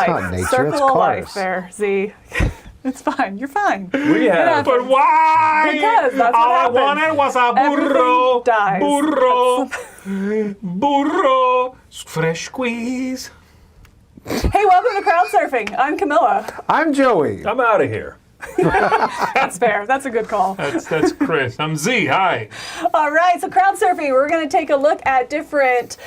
life. not nature, Circle it's of cars. life there, Z. It's fine. You're fine. We have. But why? Because that's what All happened. I wanted was a burro. Everything dies. Burro. Fresh squeeze. Hey, welcome to Crowdsurfing. I'm Camilla. I'm Joey. I'm out of here. That's fair. That's a good call. That's Chris. I'm Z. Hi. All right, so Crowdsurfing, we're going to take a look at different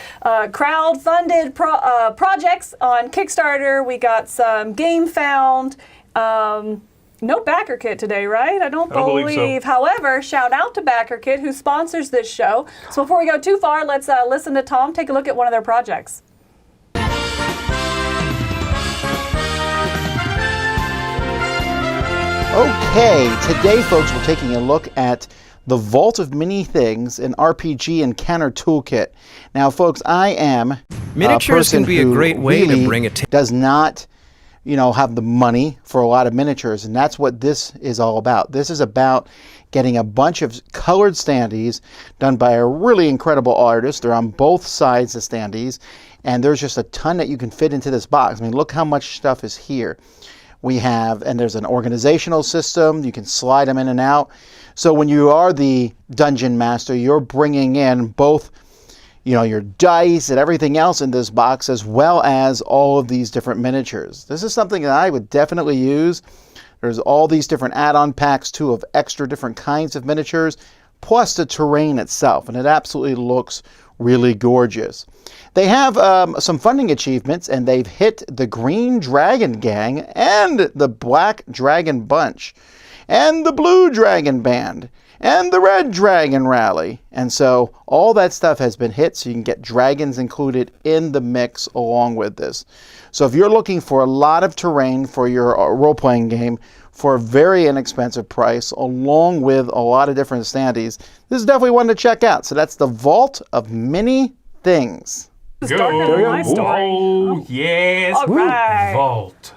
crowd-funded projects on Kickstarter. We got some game found. No backer kit today, right? I don't believe. so. However, shout out to Backer Kit, who sponsors this show. So before we go too far, let's listen to Tom take a look at one of their projects. Okay, today, folks, we're taking a look at the Vault of Many Things, an RPG encounter toolkit. Now, folks, I am Miniatures can be a great way to bring it does not, have the money for a lot of miniatures, and that's what this is all about. This is about getting a bunch of colored standees done by a really incredible artist. They're on both sides of standees, and there's just a ton that you can fit into this box. I mean, look how much stuff is here. We have, and there's an organizational system. You can slide them in and out. So when you are the dungeon master, you're bringing in both, your dice and everything else in this box, as well as all of these different miniatures. This is something that I would definitely use. There's all these different add-on packs, too, of extra different kinds of miniatures, plus the terrain itself, and it absolutely looks really gorgeous. They have some funding achievements, and they've hit the Green Dragon Gang and the Black Dragon Bunch and the Blue Dragon Band and the Red Dragon Rally. And so all that stuff has been hit, so you can get dragons included in the mix along with this. So if you're looking for a lot of terrain for your role-playing game for a very inexpensive price, along with a lot of different standees, this is definitely one to check out. So that's the Vault of Many Things. Starting with my story. Oh, yes. All right. Vault.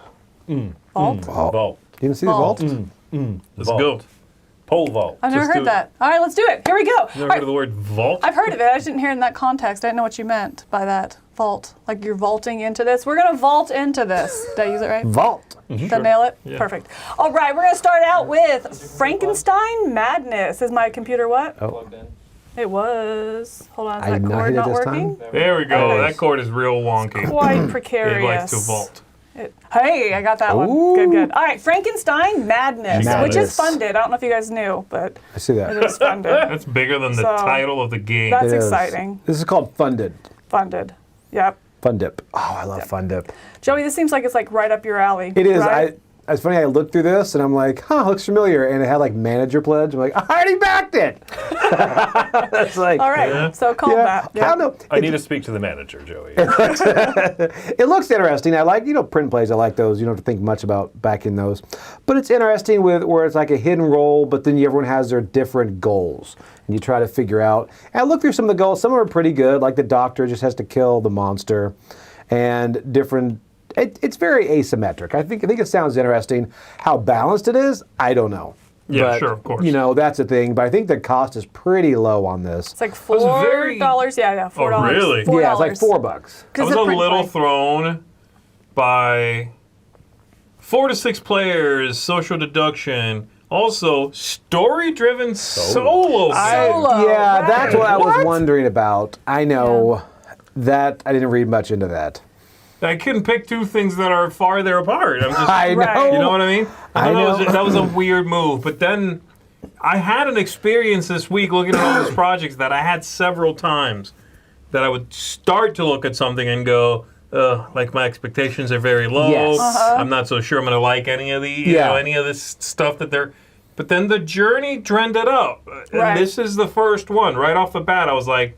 Vault? Vault. You didn't see the vault? Let's go. Pole vault. I've never Let's do heard it. that. All right, let's do it. Here we go. All Never right. heard of the word vault? I've heard of it. I just didn't hear it in that context. I didn't know what you meant by that. Vault. Like you're vaulting into this. We're going to vault into this. Did I use it right? Vault. Did I nail it? Yeah. Perfect. All right, we're going to start out with Frankenstein Madness. Is my computer what? Oh. It was. Hold on, is I that did not cord hit it not this working? time. There we go. Okay. That cord is real wonky. Quite precarious. It likes to vault. Hey, I got that one. Ooh. Good, good. All right, Frankenstein Madness, which is Madness. funded. I don't know if you guys knew, but I see that. it is funded. That's bigger than the So, title of the game. That's It is. exciting. This is called Funded. Funded. Yep. Fun Dip. Oh, I love Fun Dip. Joey, this seems like it's like right up your alley. It is. Right? It's funny, I looked through this and I'm like, looks familiar. And it had like manager pledge. I'm like, I already backed it. That's like, All right, so call that. I don't know. I need to speak to the manager, Joey. It looks interesting. I like, print plays. I like those. You don't have to think much about backing those. But it's interesting where it's like a hidden role, but then everyone has their different goals. And you try to figure out. And I look through some of the goals. Some of them are pretty good. Like the doctor just has to kill the monster. And different. It's very asymmetric. I think it sounds interesting. How balanced it is, I don't know. Yeah, But, sure, of course. That's the thing. But I think the cost is pretty low on this. It's like was very- $4. Yeah, $4. Oh, really? $4. Yeah, it's like $4. I 'Cause was the a print little play. thrown by 4 to 6 players, social deduction, also story-driven solo. Solo, Yeah, right. that's what I was What? wondering about. I know that I didn't read much into that. I couldn't pick two things that are farther apart. I'm just, I know. Right. you know what I mean? I know. That was a weird move. But then I had an experience this week looking at all these projects that I had several times that I would start to look at something and go, like my expectations are very low. Yes. I'm not so sure I'm going to like any of the, any of this stuff that they're. But then the journey trended up, and Right. this is the first one right off the bat. I was like,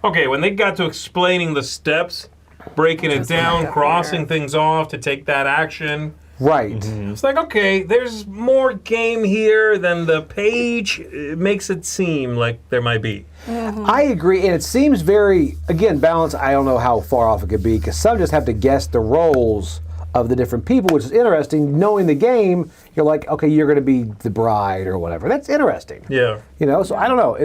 okay, when they got to explaining the steps, breaking it down, crossing things off to take that action. Right. It's like, okay, there's more game here than the page makes it seem like there might be. I agree, and it seems very, again, balanced. I don't know how far off it could be, because some just have to guess the roles of the different people, which is interesting. Knowing the game, you're like, okay, you're going to be the bride or whatever. That's interesting. Yeah. So I don't know.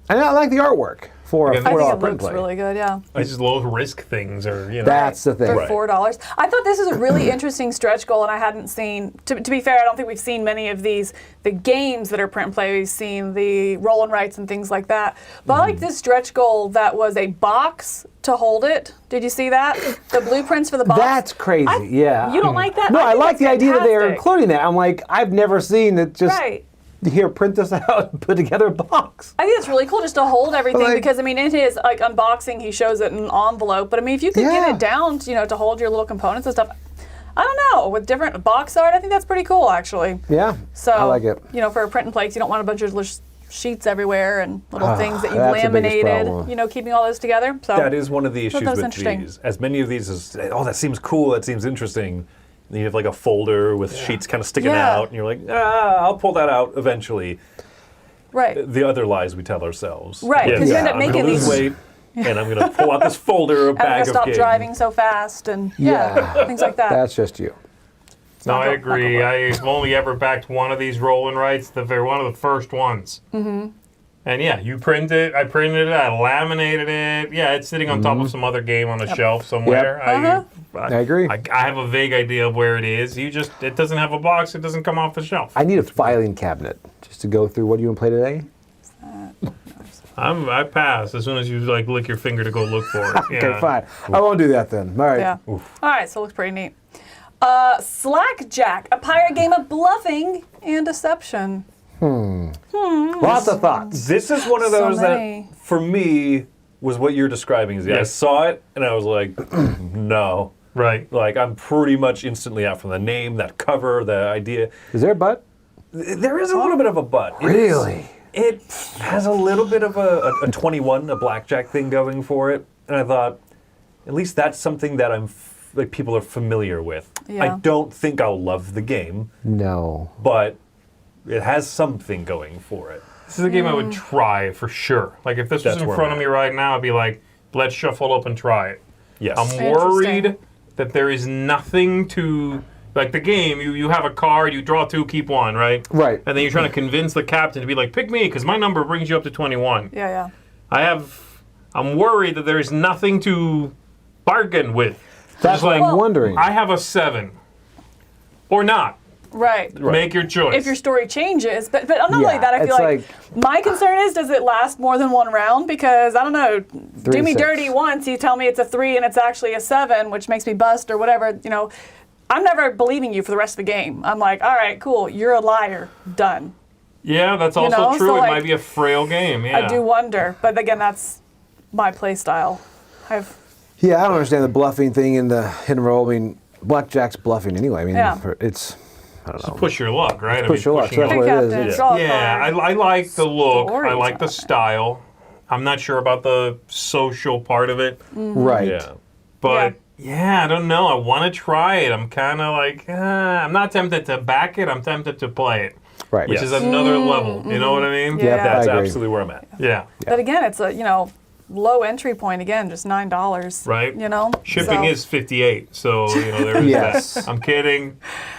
I like the artwork. for a I I think $4 it print looks play. really good, yeah. These low risk things are, you know. That's the thing. For Right. $4. I thought this is a really interesting stretch goal, and I hadn't seen, to be fair, I don't think we've seen many of these, the games that are print and play. We've seen the roll and writes and things like that. But I like this stretch goal that was a box to hold it. Did you see that? The blueprints for the box? That's crazy, yeah. You don't like that? No, I think like that's the idea that they're fantastic. including that. I'm like, I've never seen it just, Right. here, print this out and put together a box. I think it's really cool just to hold everything Like- because, I mean, in his like unboxing, he shows it in an envelope. But I mean, if you could Yeah. get it down, to hold your little components and stuff, I don't know, with different box art, I think that's pretty cool, actually. Yeah, So, I like it. For a print and play, 'cause you don't want a bunch of sheets everywhere and little things that you've that's the biggest laminated, problem. keeping all those together. So That is one of the thought issues that was with interesting. these. As many of these as, that seems cool, that seems interesting. Then you have like a folder with sheets kind of sticking Yeah. out, and you're like, I'll pull that out eventually. right. The other lies we tell ourselves. Right, because you end up I'm gonna making lose these- weight, and I'm going to pull out this folder, a I'm gonna bag of stop games. driving so fast and Yeah. things like that. That's just you. No, not I go- agree. not gonna I've only ever backed one of these roll and writes. They're one of the first ones. Mm-hmm. And yeah, you print it. I printed it. I laminated it. Yeah, it's sitting on top of some other game on a shelf somewhere. I agree. I have a vague idea of where it is. It doesn't have a box. It doesn't come off the shelf. I need a filing cabinet just to go through. What do you want to play today? I pass as soon as you lick your finger to go look for it. Yeah. Okay, fine. I won't do that then. All right. Yeah. All right, so it looks pretty neat. SlackJack, a pirate game of bluffing and deception. Lots of thoughts. This is one of So those many. that, for me, was what you're describing. I Yes. saw it, and I was like, no. Right. Like, I'm pretty much instantly out from the name, that cover, the idea. Is there a butt? There is a little bit of a butt. Really? It has a little bit of a 21, a blackjack thing going for it. And I thought, at least that's something that people are familiar with. Yeah. I don't think I'll love the game, No. but it has something going for it. This is a game I would try for sure. Like if this was That's in where front I'm of me at. right now, I'd be like, let's shuffle up and try it. Yes. I'm worried that there is nothing to, like the game, you have a card, you draw two, keep one, right? Right. And then you're trying to convince the captain to be like, pick me, because my number brings you up to 21. Yeah. I'm worried that there is nothing to bargain with. That's Just what I'm wondering. I have a 7. Or not. Right. Make your choice. If your story changes, but not only Yeah, that, I feel it's like my concern is, does it last more than one round? Because I don't know, do me 6. dirty once, you tell me it's a 3 and it's actually a 7, which makes me bust or whatever. I'm never believing you for the rest of the game. I'm like, all right, cool, you're a liar, done. yeah, that's also know, true. so, It like, might be a frail game. Yeah. I do wonder, but again, that's my play style. Yeah, I don't understand the bluffing thing in the hidden roll. I mean, blackjack's bluffing anyway. I mean, Yeah. it's, I don't know. Push your luck, right? Push your luck, pushing so that's your what luck. it is, Captain, yeah. draw a Yeah, card. I like the look. I like the Storytime. style. I'm not sure about the social part of it, Right. Yeah. but yeah, I don't know. I want to try it. I'm kind of like, I'm not tempted to back it. I'm tempted to play it, Right. which is another level. You know what I mean? Yeah. That's I agree. absolutely where I'm at. Yeah. But again, it's a low entry point again, just $9. Right. Shipping So- is 58, so there is Yes. that. I'm kidding.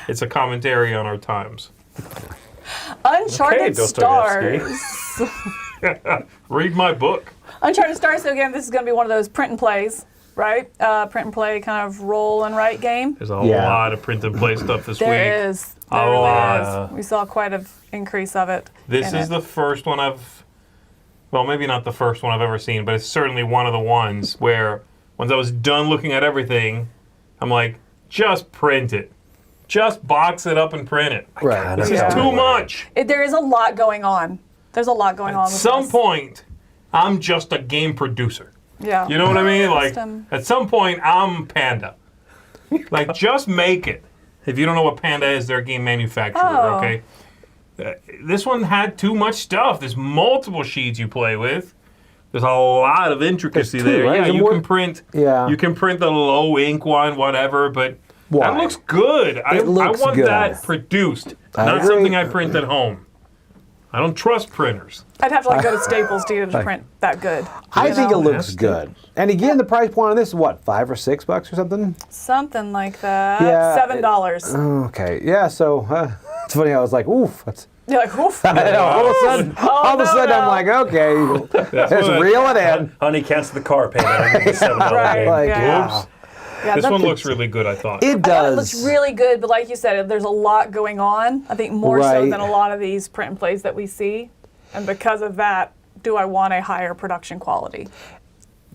It's a commentary on our times. Uncharted Dostoevsky. Stars. Read my book. Uncharted Stars. So again, this is going to be one of those print and plays, right? Print and play kind of roll and write game. There's a Yeah. lot of print and play stuff this week. There is. A There really lot. is. We saw quite an increase of it. This in is it. the first one well, maybe not the first one I've ever seen, but it's certainly one of the ones where once I was done looking at everything, I'm like, just print it. Just box it up and print it. Right. This is Yeah. too much. There is a lot going on. There's a lot going on At with some this. point, I'm just a game producer. Yeah. You know what I mean? Like, System. at some point, I'm Panda. Like, just make it. If you don't know what Panda is, they're a game manufacturer, Oh. okay? This one had too much stuff. There's multiple sheets you play with. There's a lot of intricacy There's two, there. right? Yeah, Is there you more? can print. Yeah. You can print the low ink one, whatever. But Why? that looks good. I looks want good. that produced, I not agree. something I print at home. I don't trust printers. I'd have to go to Staples to get it to print that good. I think it know? looks good. And again, the price point on this is what, $5 or $6 or something? Something like that. Yeah, $7. Okay. Yeah. So it's funny. I was like, oof. That's You're like, oof. I know, all of a sudden, I'm like, okay, let's reel it in. Honey, cancel the car payment. I need the $7 Right. game. Like, Yeah. oops. Yeah, This that- one looks really good, I thought. It I thought does. it looks really good, but like you said, there's a lot going on. I think more so Right. than a lot of these print and plays that we see. And because of that, do I want a higher production quality?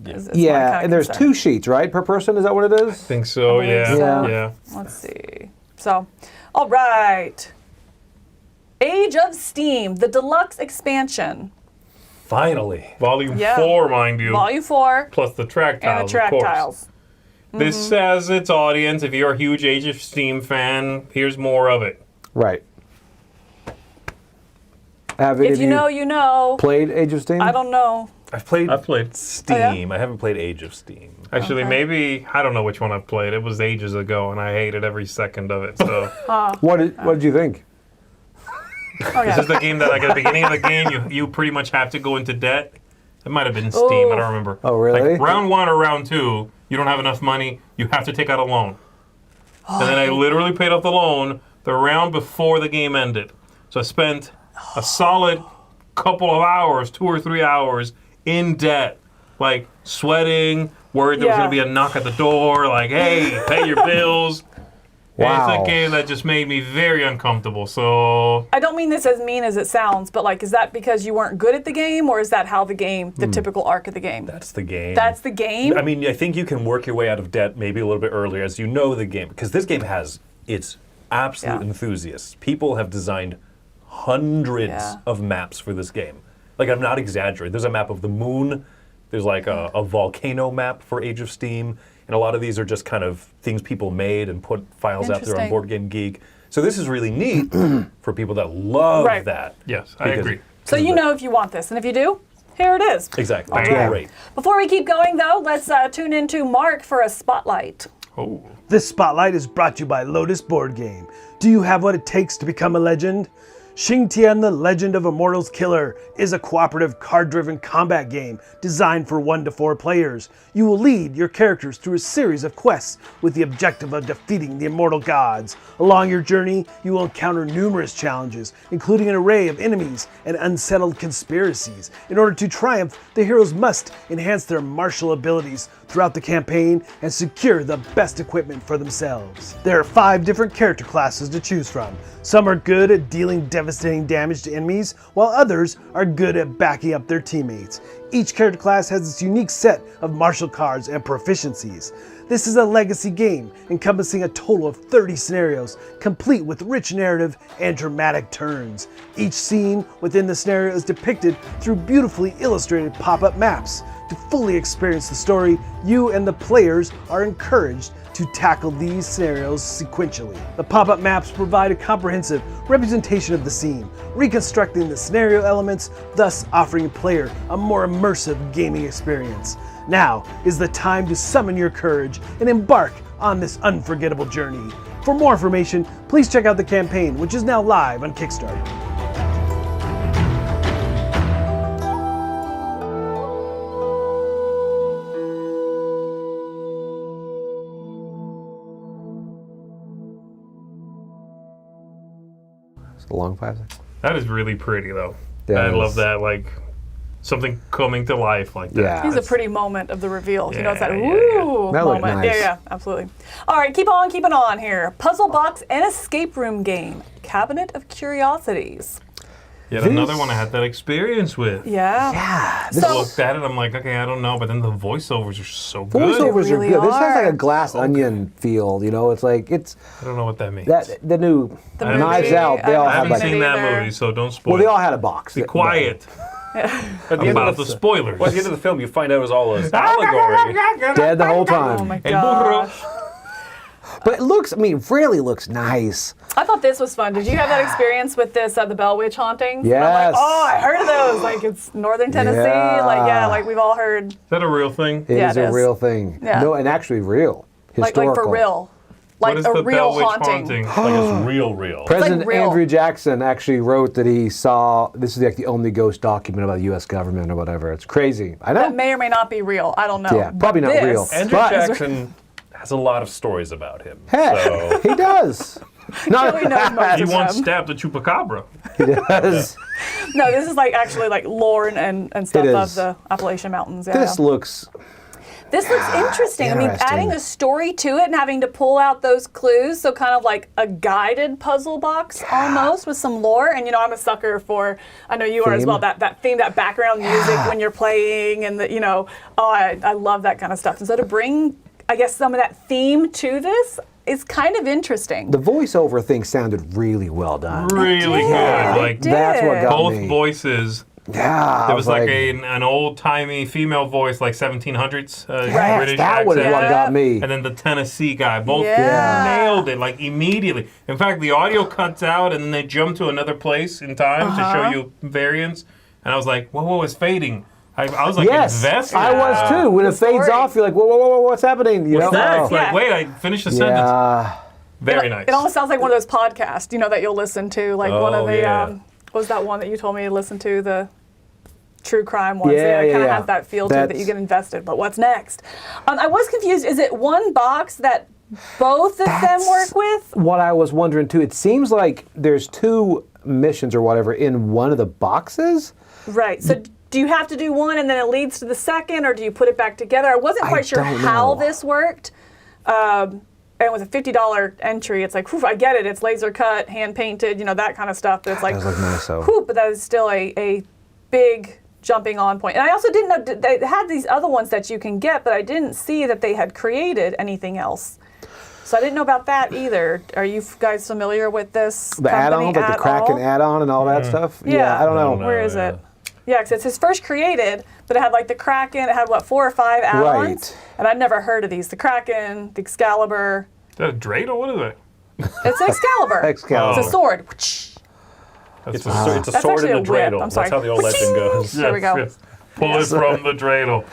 Is my Yeah, kinda and there's concern. 2 sheets, right, per person? Is that what it is? I think so, I yeah. believe so. Yeah. Let's see. So, all right. Age of Steam, the deluxe expansion. Finally. Volume Yeah. 4, mind you. Volume 4 Plus the track tiles, and the track of course. tiles. This has its audience. If you're a huge Age of Steam fan, here's more of it. Right. Have any If of you know, you know. played Age of Steam? I don't know. I've played Oh, Steam. I haven't played Age of Steam. Actually, Okay. maybe, I don't know which one I've played. It was ages ago, and I hated every second of it. So What did you think? Oh, this yeah. is the game that, like, at the beginning of the game, you pretty much have to go into debt. It might have been Steam. I don't remember. Oh, really? Like, round 1 or round 2, you don't have enough money. You have to take out a loan. And then I literally paid off the loan the round before the game ended. So I spent a solid couple of hours, 2 or 3 hours, in debt. Like, sweating, worried there was Yeah. going to be a knock at the door, like, hey, pay your bills. Wow. It's a game that just made me very uncomfortable. So I don't mean this as mean as it sounds, but like, is that because you weren't good at the game, or is that how the game, the typical arc of the game? That's the game. That's the game? I mean, I think you can work your way out of debt maybe a little bit earlier as you know the game. Because this game has its absolute Yeah. enthusiasts. People have designed hundreds Yeah. of maps for this game. Like, I'm not exaggerating. There's a map of the moon. There's like a volcano map for Age of Steam. And a lot of these are just kind of things people made and put files out there on Interesting. Board Game Geek. So this is really neat for people that love Right. that. yes, I Because- agree. So you know if you want this, and if you do, here it is. Exactly. All That's right. great. Before we keep going, though, let's tune into Mark for a spotlight. Oh, This spotlight is brought to you by Lotus Board Game. Do you have what it takes to become a legend? Xing Tian, the Legend of Immortals Killer, is a cooperative card-driven combat game designed for 1 to 4 players. You will lead your characters through a series of quests with the objective of defeating the immortal gods. Along your journey, you will encounter numerous challenges, including an array of enemies and unsettled conspiracies. In order to triumph, the heroes must enhance their martial abilities throughout the campaign and secure the best equipment for themselves. There are 5 different character classes to choose from. Some are good at dealing devastating damage to enemies, while others are good at backing up their teammates. Each character class has its unique set of martial cards and proficiencies. This is a legacy game encompassing a total of 30 scenarios, complete with rich narrative and dramatic turns. Each scene within the scenario is depicted through beautifully illustrated pop-up maps. To fully experience the story, you and the players are encouraged to tackle these scenarios sequentially. The pop-up maps provide a comprehensive representation of the scene, reconstructing the scenario elements, thus offering a player a more immersive gaming experience. Now is the time to summon your courage and embark on this unforgettable journey. For more information, please check out the campaign, which is now live on Kickstarter. It's a long 5 seconds. that is really pretty, though. Yeah, I it love is. that, like, something coming to life like that. Yeah. He's a pretty moment of the reveal. You know, it's that Yeah, yeah, woo That looked moment. nice. Yeah, yeah, absolutely. All right, keep on keeping on here. Puzzle box and escape room game. Cabinet of Curiosities. Yet another one I had that experience with. Yeah. Yeah, So- I looked at it, I'm like, okay, I don't know, but then the voiceovers are so good. voiceovers They really are good. This has like are. a glass onion feel, you know. It's like it's I don't know what that means. that the new The Knives movie, Out. They all I I had haven't like seen that either. movie, so don't spoil. well, they all had a box. Be quiet At the end about of the spoilers. Well, at the end of the film, you find out it was all an allegory. Dead the whole Oh time. my El burro. gosh. But it looks, I mean, really looks nice. I thought this was fun. Did you have that experience with this, the Bell Witch hauntings? And I'm Yes. like, oh, I heard of those. Like, it's Northern Tennessee. Yeah. Like, yeah, like we've all heard. Is that a real thing? It Yeah, is it a is. real thing. Yeah. No, and actually real. Like Historical. for real. Like what is a the real Bell Witch haunting. Like it's real. President real. Andrew Jackson actually wrote that he saw, this is like the only ghost document about the U.S. government or whatever. It's crazy. I know. That may or may not be real. I don't know. Yeah, probably But not this- real. Andrew But- Jackson has a lot of stories about him. Hey, So he does. Not Joey knows most He of once them. stabbed a chupacabra. He does. No, this is like actually like lore and stuff It of is. the Appalachian Mountains. Yeah. This looks. This looks interesting. I mean, Interesting. adding a story to it and having to pull out those clues, so kind of like a guided puzzle box almost with some lore. And I'm a sucker for, I know you are as Theme. well, that theme, that background music when you're playing, and I love that kind of stuff. And so to bring, I guess, some of that theme to this is kind of interesting. The voiceover thing sounded really well done. Really good. Like That's what got both me. voices. Yeah, There was like an old-timey female voice, like 1700s British that was accent. what got me. And then the Tennessee guy. Both Yeah. nailed it, like, immediately. In fact, the audio cuts out, and then they jump to another place in time to show you variants. And I was like, whoa, it's fading. I was like Yes, invested. I was too. When it fades story. off, you're like, whoa, what's happening? You What's know? next? Oh. Like, wait, I finished the sentence. Yeah. Very nice. It almost sounds like one of those podcasts, that you'll listen to, like one of Oh, the, yeah. what was that one that you told me to listen to, the true crime ones? Yeah, It kind of yeah. has that feel to it that That's- you get invested. But what's next? I was confused. Is it one box that both of them That's work with? what I was wondering too. It seems like there's 2 missions or whatever in one of the boxes. Right. So do you have to do one and then it leads to the second, or do you put it back together? I wasn't I quite sure don't how know. this worked. And with a $50 entry, it's like, whew, I get it. It's laser cut, hand painted, that kind of stuff. But it's like, Does look nice though. whew, but that is still a big jumping on point. And I also didn't know they had these other ones that you can get, but I didn't see that they had created anything else. So I didn't know about that either. Are you guys familiar with this The company add-ons, like the at Kraken all? add-on and all that stuff. Yeah. I don't know. No, Where is yeah. it? Yeah, because it's his first created, but it had like the Kraken. It had 4 or 5 add-ons, Right. and I'd never heard of these. The Kraken, the Excalibur. Is that a dreidel? What is it? It's an Excalibur. Excalibur. It's a sword. It's a That's sword actually and a a whip. dreidel. I'm sorry. That's how the old legend goes. There we go. Yes. Pull it from the dreidel.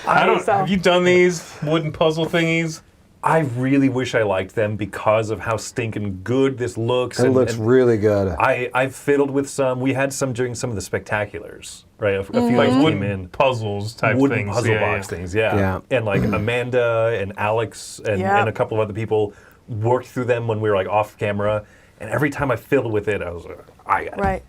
Have you done these wooden puzzle thingies? I really wish I liked them because of how stinking good this looks. It looks really good. I've fiddled with some. We had some during some of the spectaculars, right? A few Like things came wooden in. puzzles type Wooden things. puzzle Yeah, box yeah. things, yeah. Yeah. And like Amanda and Alex and, Yeah. and a couple of other people worked through them when we were like off camera. And every time I fiddled with it, I was like, Right.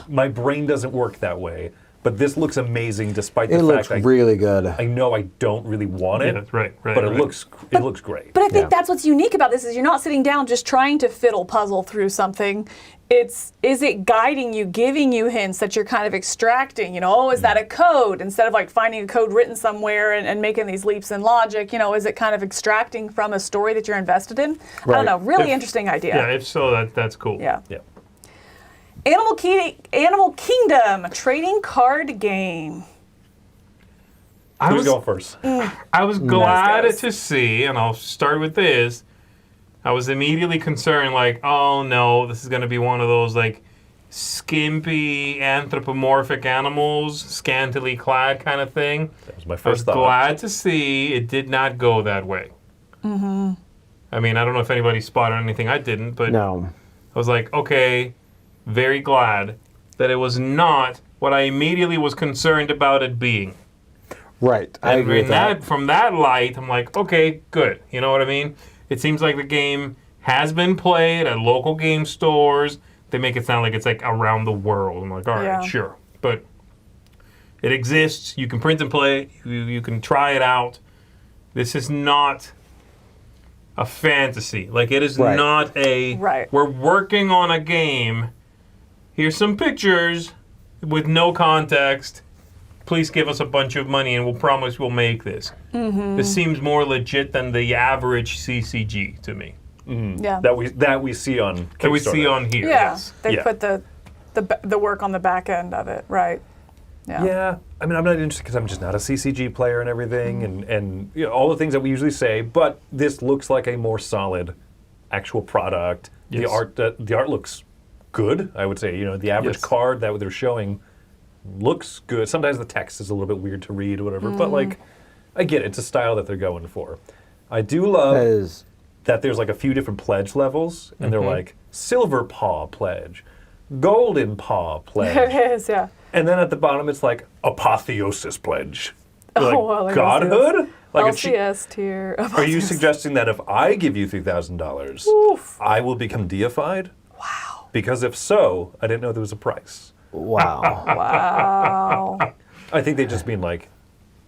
my brain doesn't work that way. But this looks amazing despite It the looks fact really good. I know I don't really want it. Yeah, right, But right. it looks great. But I think Yeah. that's what's unique about this is you're not sitting down just trying to fiddle puzzle through something. Is it guiding you, giving you hints that you're kind of extracting? Is that a code? Instead of like finding a code written somewhere and making these leaps in logic, is it kind of extracting from a story that you're invested in? I Right. don't know. Really If- interesting idea. Yeah, if so, that's cool. Yeah. Yeah. Animal Kingdom, a trading card game. Who's going first? I was glad Nice guys. to see, and I'll start with this. I was immediately concerned, like, oh no, this is going to be one of those like skimpy anthropomorphic animals, scantily clad kind of thing. That was my I was first thought. glad to see it did not go that way. Mm-hmm. I mean, I don't know if anybody spotted anything. I didn't, but No. I was like, okay, very glad that it was not what I immediately was concerned about it being. Right. I And agree with that. from that light, I'm like, okay, good. You know what I mean? It seems like the game has been played at local game stores. They make it sound like it's like around the world. I'm like, all right, Yeah. sure. But it exists. You can print and play. You can try it out. This is not a fantasy. Like, it is Right. not a, Right. we're working on a game. Here's some pictures with no context. Please give us a bunch of money and we'll promise we'll make this. Mm-hmm. This seems more legit than the average CCG to me. Yeah. That we see on Kickstarter. That we see on here. Yeah. Yes. They Yeah. put the work on the back end of it, right? Yeah. Yeah, I mean, I'm not interested because I'm just not a CCG player and everything, and all the things that we usually say. But this looks like a more solid, actual product. Yes. The art looks good. I would say, the average Yes. card that they're showing looks good. Sometimes the text is a little bit weird to read or whatever, but like, I get it. It's a style that they're going for. I do love That is. that there's like a few different pledge levels, and they're like Silver Paw Pledge, Golden Paw Pledge. It is, yeah. And then at the bottom, it's like Apotheosis Pledge. You're Oh, well, like, like Godhood? Like, if she- LCS tier. are you suggesting that if I give you $3,000, Oof. I will become deified? Wow. Because if so, I didn't know there was a price. Wow. Wow. I think they just mean like,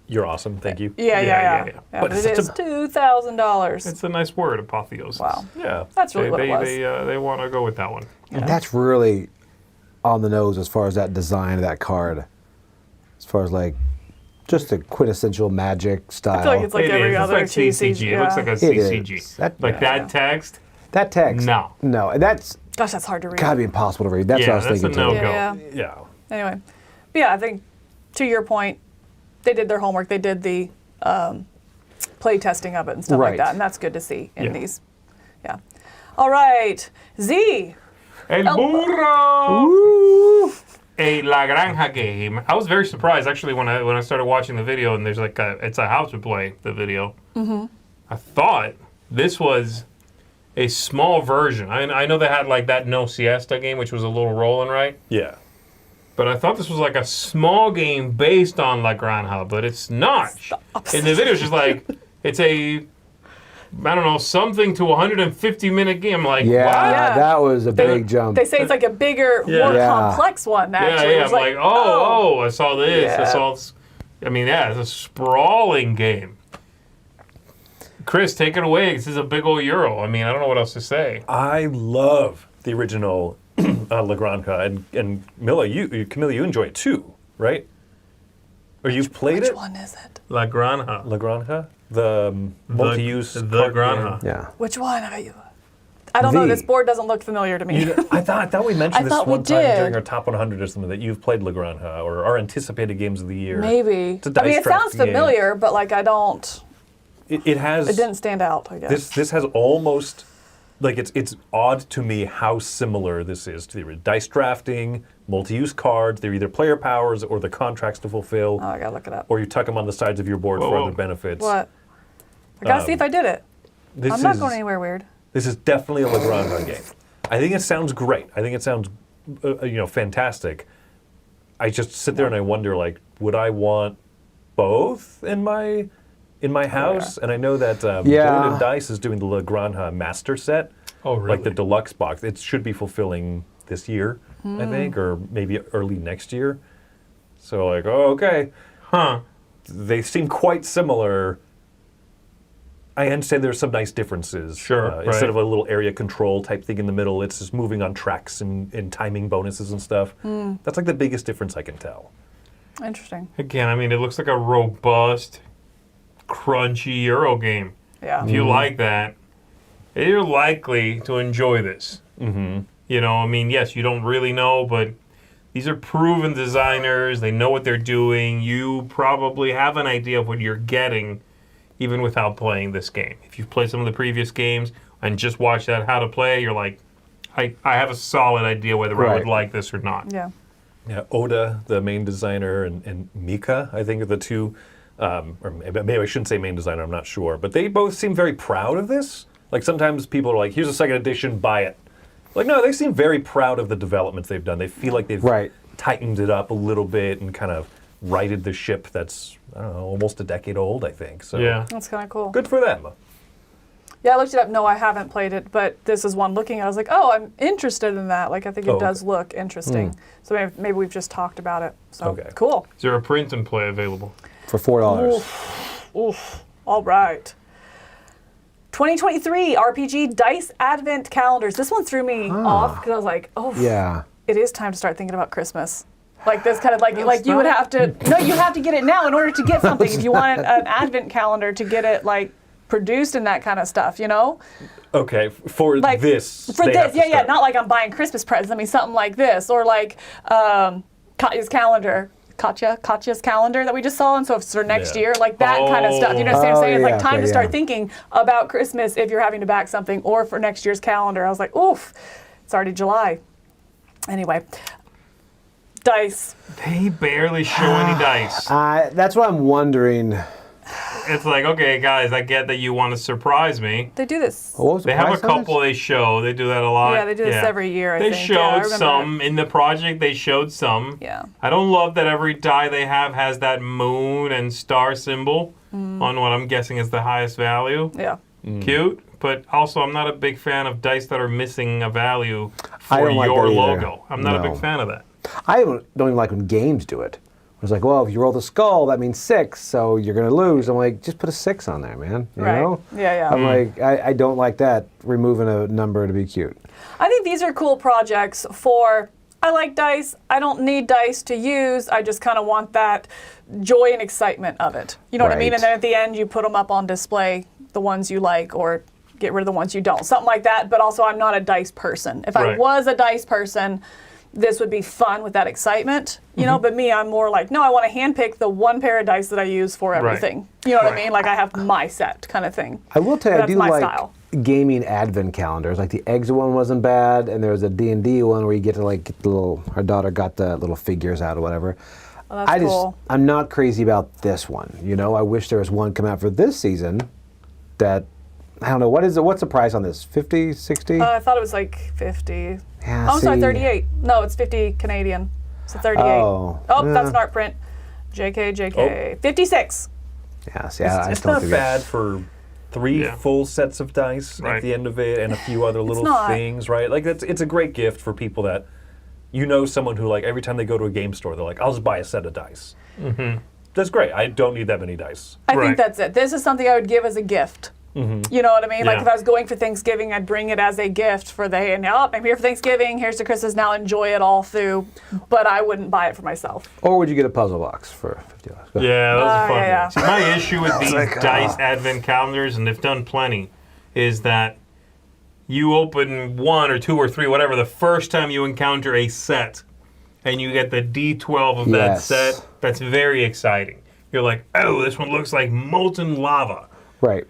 you're awesome, thank you. Yeah, But but it's it such is a- $2,000. It's a nice word, apotheosis. Wow. Yeah. That's really what it was. They want to go with that one. And that's really on the nose as far as that design of that card. As far as like just the quintessential Magic style. I feel like it's like It every is. other It's like CCG. TCG. It looks like a It CCG. is. That text. that text. No. No, that's Gosh, that's hard to read. gotta be impossible to read. That's Yeah, what I was that's a thinking too. no-go. Yeah. Yeah. Anyway, but yeah, I think to your point, they did their homework. They did the play testing of it and stuff like Right. that, and that's good to see in Yeah. these. Yeah. All right, Z. El El Burro! A La Granja game. I was very surprised actually when I started watching the video and there's like it's a how to play the video. Mm-hmm. I thought this was a small version. I know they had like that No Siesta game, which was a little rolling, right? Yeah. But I thought this was like a small game based on La Granja, but it's not. In the video, it's just like, it's a, I don't know, something to 150-minute game. I'm like, Yeah, wow. Yeah. that was a big jump. They say it's like a bigger, Yeah. more Yeah. complex one. Actually, Yeah, It's I'm like, I saw this. I Yeah. saw this. I mean, yeah, it's a sprawling game. Chris, take it away. This is a big old Euro. I mean, I don't know what else to say. I love the original La Granja, and Camilla, you enjoy it too, right? Or you've played Which it? one is it? La Granja. La Granja? The multi-use The card Granja. game? Yeah. Which one? I don't know. V. This board doesn't look familiar to me. I thought we mentioned I this thought we one time did. during our top 100 or something that you've played La Granja or our anticipated games of the year. Maybe. It's a dice I mean, it sounds drafting game. familiar, but like I don't. It has. It didn't stand out. I guess. This has almost like it's odd to me how similar this is to the dice drafting, multi-use cards. They're either player powers or the contracts to fulfill, Oh, I gotta look it up. or you tuck them on the sides of your board for Whoa. other benefits. What? I gotta see if I did it. This I'm not is- going anywhere weird. This is definitely a La Granja game. I think it sounds great. I think it sounds, fantastic. I just sit there and I wonder, like, would I want both in my house? And I know that Yeah. Golden Dice is doing the La Granja Master Set, Oh, really? like the deluxe box. It should be fulfilling this year, I think, or maybe early next year. So, like, okay, Huh. they seem quite similar. I understand there's some nice differences. Sure, Instead right. of a little area control type thing in the middle, it's just moving on tracks and timing bonuses and stuff. That's like the biggest difference I can tell. Interesting. Again, I mean, it looks like a robust, crunchy Euro game. Yeah. If you like that, you're likely to enjoy this. Mm-hmm. I mean, yes, you don't really know, but these are proven designers. They know what they're doing. You probably have an idea of what you're getting, even without playing this game. If you've played some of the previous games and just watched that how to play, you're like, I have a solid idea whether I would Right. like this or not. Yeah. Yeah, Oda, the main designer, and Mika, I think, are the two, or maybe I shouldn't say main designer, I'm not sure, but they both seem very proud of this. Like sometimes people are like, here's a second edition, buy it. Like, no, they seem very proud of the developments they've done. They feel like they've Right. tightened it up a little bit and kind of righted the ship that's, I don't know, almost a decade old, I think. So Yeah. That's kind of cool. good for them. Yeah, I looked it up. No, I haven't played it, but this is one looking at. I was like, oh, I'm interested in that. Like, I think it Oh, does okay. look interesting. So maybe we've just talked about it. So Okay. cool. Is there a print and play available? For $4. Oof. All right. 2023 RPG Dice Advent Calendars. This one threw me off because I was like, oh, Yeah. it is time to start thinking about Christmas. Like this kind of like you would have to you have to get it now in order to get something. If you want an advent calendar to get it like produced and that kind of stuff, Okay, for Like this. for they have this, to yeah, start. not like I'm buying Christmas presents. I mean something like this or like Katya's calendar. Katya's calendar that we just saw, and so it's for next Yeah. year, like that kind of stuff. You know what I'm Oh, saying? It's like yeah, time okay, to start yeah. thinking about Christmas if you're having to back something, or for next year's calendar. I was like, oof, it's already July. Anyway, dice. They barely show any dice. That's what I'm wondering. it's like, okay, guys, I get that you want to surprise me. They do this. What was the They have a price on this? couple they show. They do that a lot. Yeah, they do this every year, I They think. Yeah, I showed remember some. In the project, they showed some. Yeah. I don't love that every die they have has that moon and star symbol on what I'm guessing is the highest value. Yeah. Cute. But also, I'm not a big fan of dice that are missing a value I for don't like your that either. logo. I'm not a No. big fan of that. I don't even like when games do it. It's like, well, if you roll the skull, that means 6, so you're going to lose. I'm like, just put a 6 on there, man. You Right. know? Yeah, yeah. I'm like, I don't like that, removing a number to be cute. I think these are cool projects for, I like dice. I don't need dice to use. I just kind of want that joy and excitement of it. You know what I mean? Right. And then at the end, you put them up on display, the ones you like, or get rid of the ones you don't. Something like that. But also, I'm not a dice person. If I Right. was a dice person, this would be fun with that excitement, you know, but me, I'm more like, no, I want to handpick the one pair of dice that I use for everything. You know what I mean? Like I have my set kind of thing. I will tell you, I That's do my like style. gaming advent calendars. Like the eggs one wasn't bad, and there was a D&D one where you get to like get the little. Her daughter got the little figures out or whatever. Oh, that's cool. I'm not crazy about this one. You know, I wish there was one come out for this season that. I don't know, what's the price on this? 50, 60? I thought it was like 50. Yeah, Oh, I'm sorry, see. 38. No, it's 50 Canadian. So 38. Oh, that's yeah. an art print. JK. 56. Yeah, see, I It's just don't not think bad for 3 Yeah. full sets of dice Right. at the end of it, and a few other little not. things, right? Like it's a great gift for people that someone who like every time they go to a game store, they're like, I'll just buy a set of dice. Mm-hmm. That's great. I don't need that many dice. I Right. think that's it. This is something I would give as a gift. You know what I mean? Like Yeah. if I was going for Thanksgiving, I'd bring it as a gift for I'm here for Thanksgiving. Here's the Christmas. Now enjoy it all through. But I wouldn't buy it for myself. Or would you get a puzzle box for $50? Yeah, those are fun. yeah. See, my issue with these dice advent calendars, and they've done plenty, is that you open 1 or 2 or 3, whatever, the first time you encounter a set, and you get the D12 of that Yes. set. That's very exciting. You're like, oh, this one looks like molten lava. Right.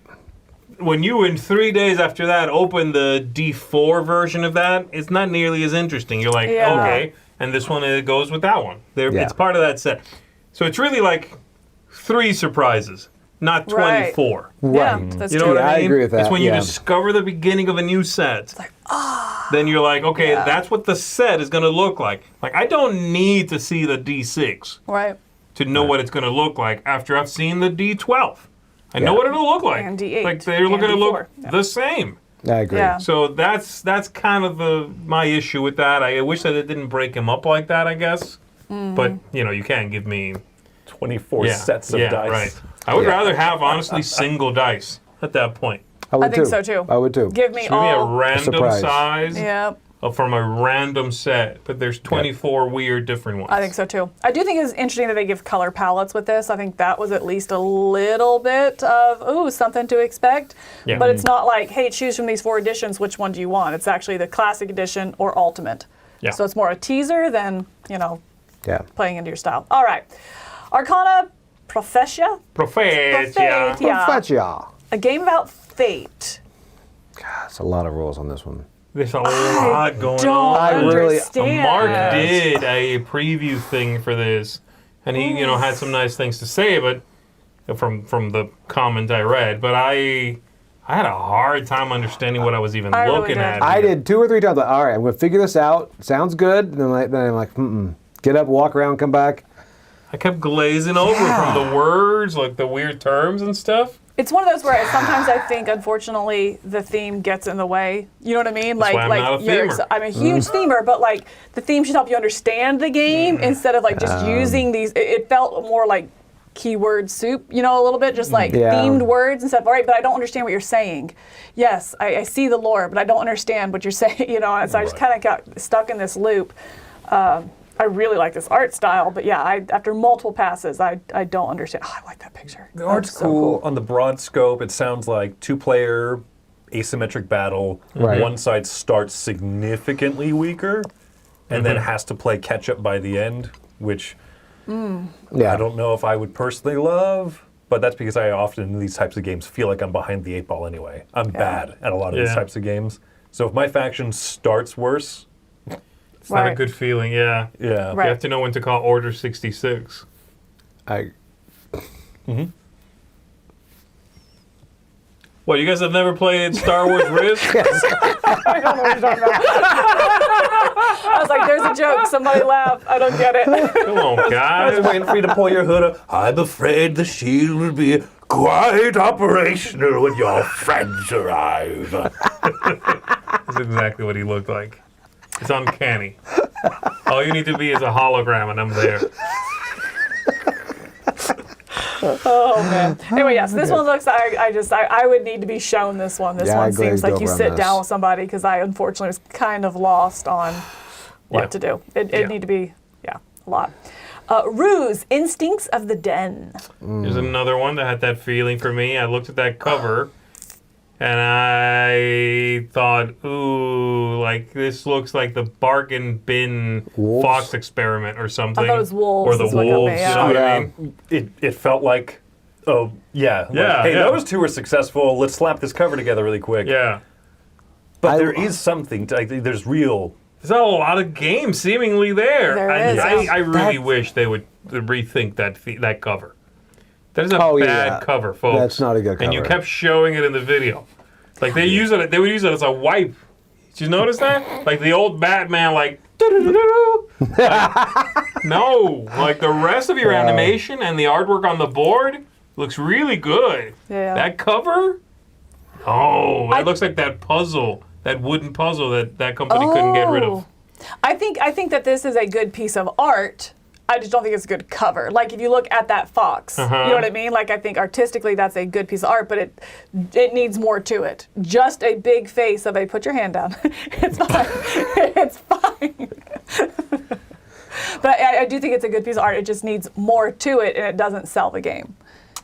When you, in 3 days after that, open the D4 version of that, it's not nearly as interesting. You're like, Yeah. okay, and this one goes with that one. Yeah. It's part of that set. So it's really like 3 surprises, not Right. 24. Yeah, Right. that's You know true. what I I mean? agree with that, It's when you yeah. discover the beginning of a new set. Then you're like, okay, Yeah. that's what the set is going to look like. Like, I don't need to see the D6 Right. to know what it's going to look like after I've seen the D12. I know Yeah. what it'll look like. And D8 Like they're and going to look D4. Yeah. the same. I agree. Yeah. So that's kind of my issue with that. I wish that it didn't break him up like that, I guess. Mm-hmm. But, you can't give me 24 sets of dice. Right. I would Yeah. rather have, honestly, single dice at that point. I would I think too. so, too. I would too. Give me Give me a all. random surprise. size Yeah, from a random set, but there's 24 weird different ones. I think so too. I do think it's interesting that they give color palettes with this. I think that was at least a little bit of, something to expect. Yeah. But it's not like, hey, choose from these 4 editions, which one do you want? It's actually the classic edition or ultimate. Yeah. So it's more a teaser than, Yeah. playing into your style. All right. Arcana Prophetia? Prophetia. Prophetia. A game about fate. That's a lot of rules on this one. There's a lot going Don't on. I really- understand. Mark did a preview thing for this, and he, had some nice things to say, but from the comment I read, but I had a hard time understanding what I was even I really looking did. at. I here. did 2 or 3 times. Like, all right, I'm going to figure this out. Sounds good. And then I'm like, get up, walk around, come back. I kept glazing over from the words, like the weird terms and stuff. It's one of those where sometimes I think, unfortunately, the theme gets in the way. You know what I mean? That's why I'm not a themer. I'm a huge themer, but like the theme should help you understand the game instead of like just using these. It felt more like keyword soup, a little bit, just like Yeah. themed words and stuff. All right, but I don't understand what you're saying. Yes, I see the lore, but I don't understand what you're saying. And so I just kind of got stuck in this loop. I really like this art style, but yeah, after multiple passes, I don't understand. Oh, I like that picture. The art's That's so cool. On the broad scope, it sounds like 2-player asymmetric battle. Right. One side starts significantly weaker and then has to play catch up by the end, which Yeah. I don't know if I would personally love, but that's because I often in these types of games feel like I'm behind the 8 ball anyway. I'm bad at a lot of these Yeah. types of games. So if my faction starts worse, It's not a Right. good feeling, yeah. yeah. Right. You have to know when to call Order 66. I What, you guys have never played Star Wars Ruse? I don't know what you're talking about. I was like, there's a joke. Somebody laugh. I don't get it. Come on, I was guys. waiting for you to pull your hood up. I'm afraid the shield will be quite operational when your friends arrive. That's exactly what he looked like. It's uncanny. All you need to be is a hologram, and I'm there. Oh man. Anyway, yes, this one looks. I would need to be shown this one. This Yeah, one I glazed seems like you over on sit this. down with somebody because I unfortunately was kind of lost on what Yeah. to do. It'd Yeah. need to be a lot. Ruse, Instincts of the Den. There's another one that had that feeling for me. I looked at that cover, and I thought, ooh, like this looks like the bargain bin Wolves? fox experiment or something. I thought it was wolves. Or the is what got me, wolves, you know what I mean? It felt like, oh, yeah. Like, Yeah, hey, yeah. those two were successful. Let's slap this cover together really quick. Yeah. But there is something, there's real. There's not a lot of games seemingly there. There And is. I really wish they would rethink that cover. That is a Oh, bad yeah. cover, folks. That's not a good And you cover. kept showing it in the video. Like they would use it as a wipe. Did you notice that? Like the old Batman, like, like no. Like the rest of your animation and the artwork on the board looks really good. Yeah. That cover? Oh, that looks like that puzzle, that wooden puzzle that company couldn't get rid of. I think that this is a good piece of art. I just don't think it's a good cover. Like if you look at that fox, you know what I mean? Like I think artistically that's a good piece of art, but it needs more to it. Just a big face of a put your hand down. It's fine. It's fine. But I do think it's a good piece of art. It just needs more to it, and it doesn't sell the game.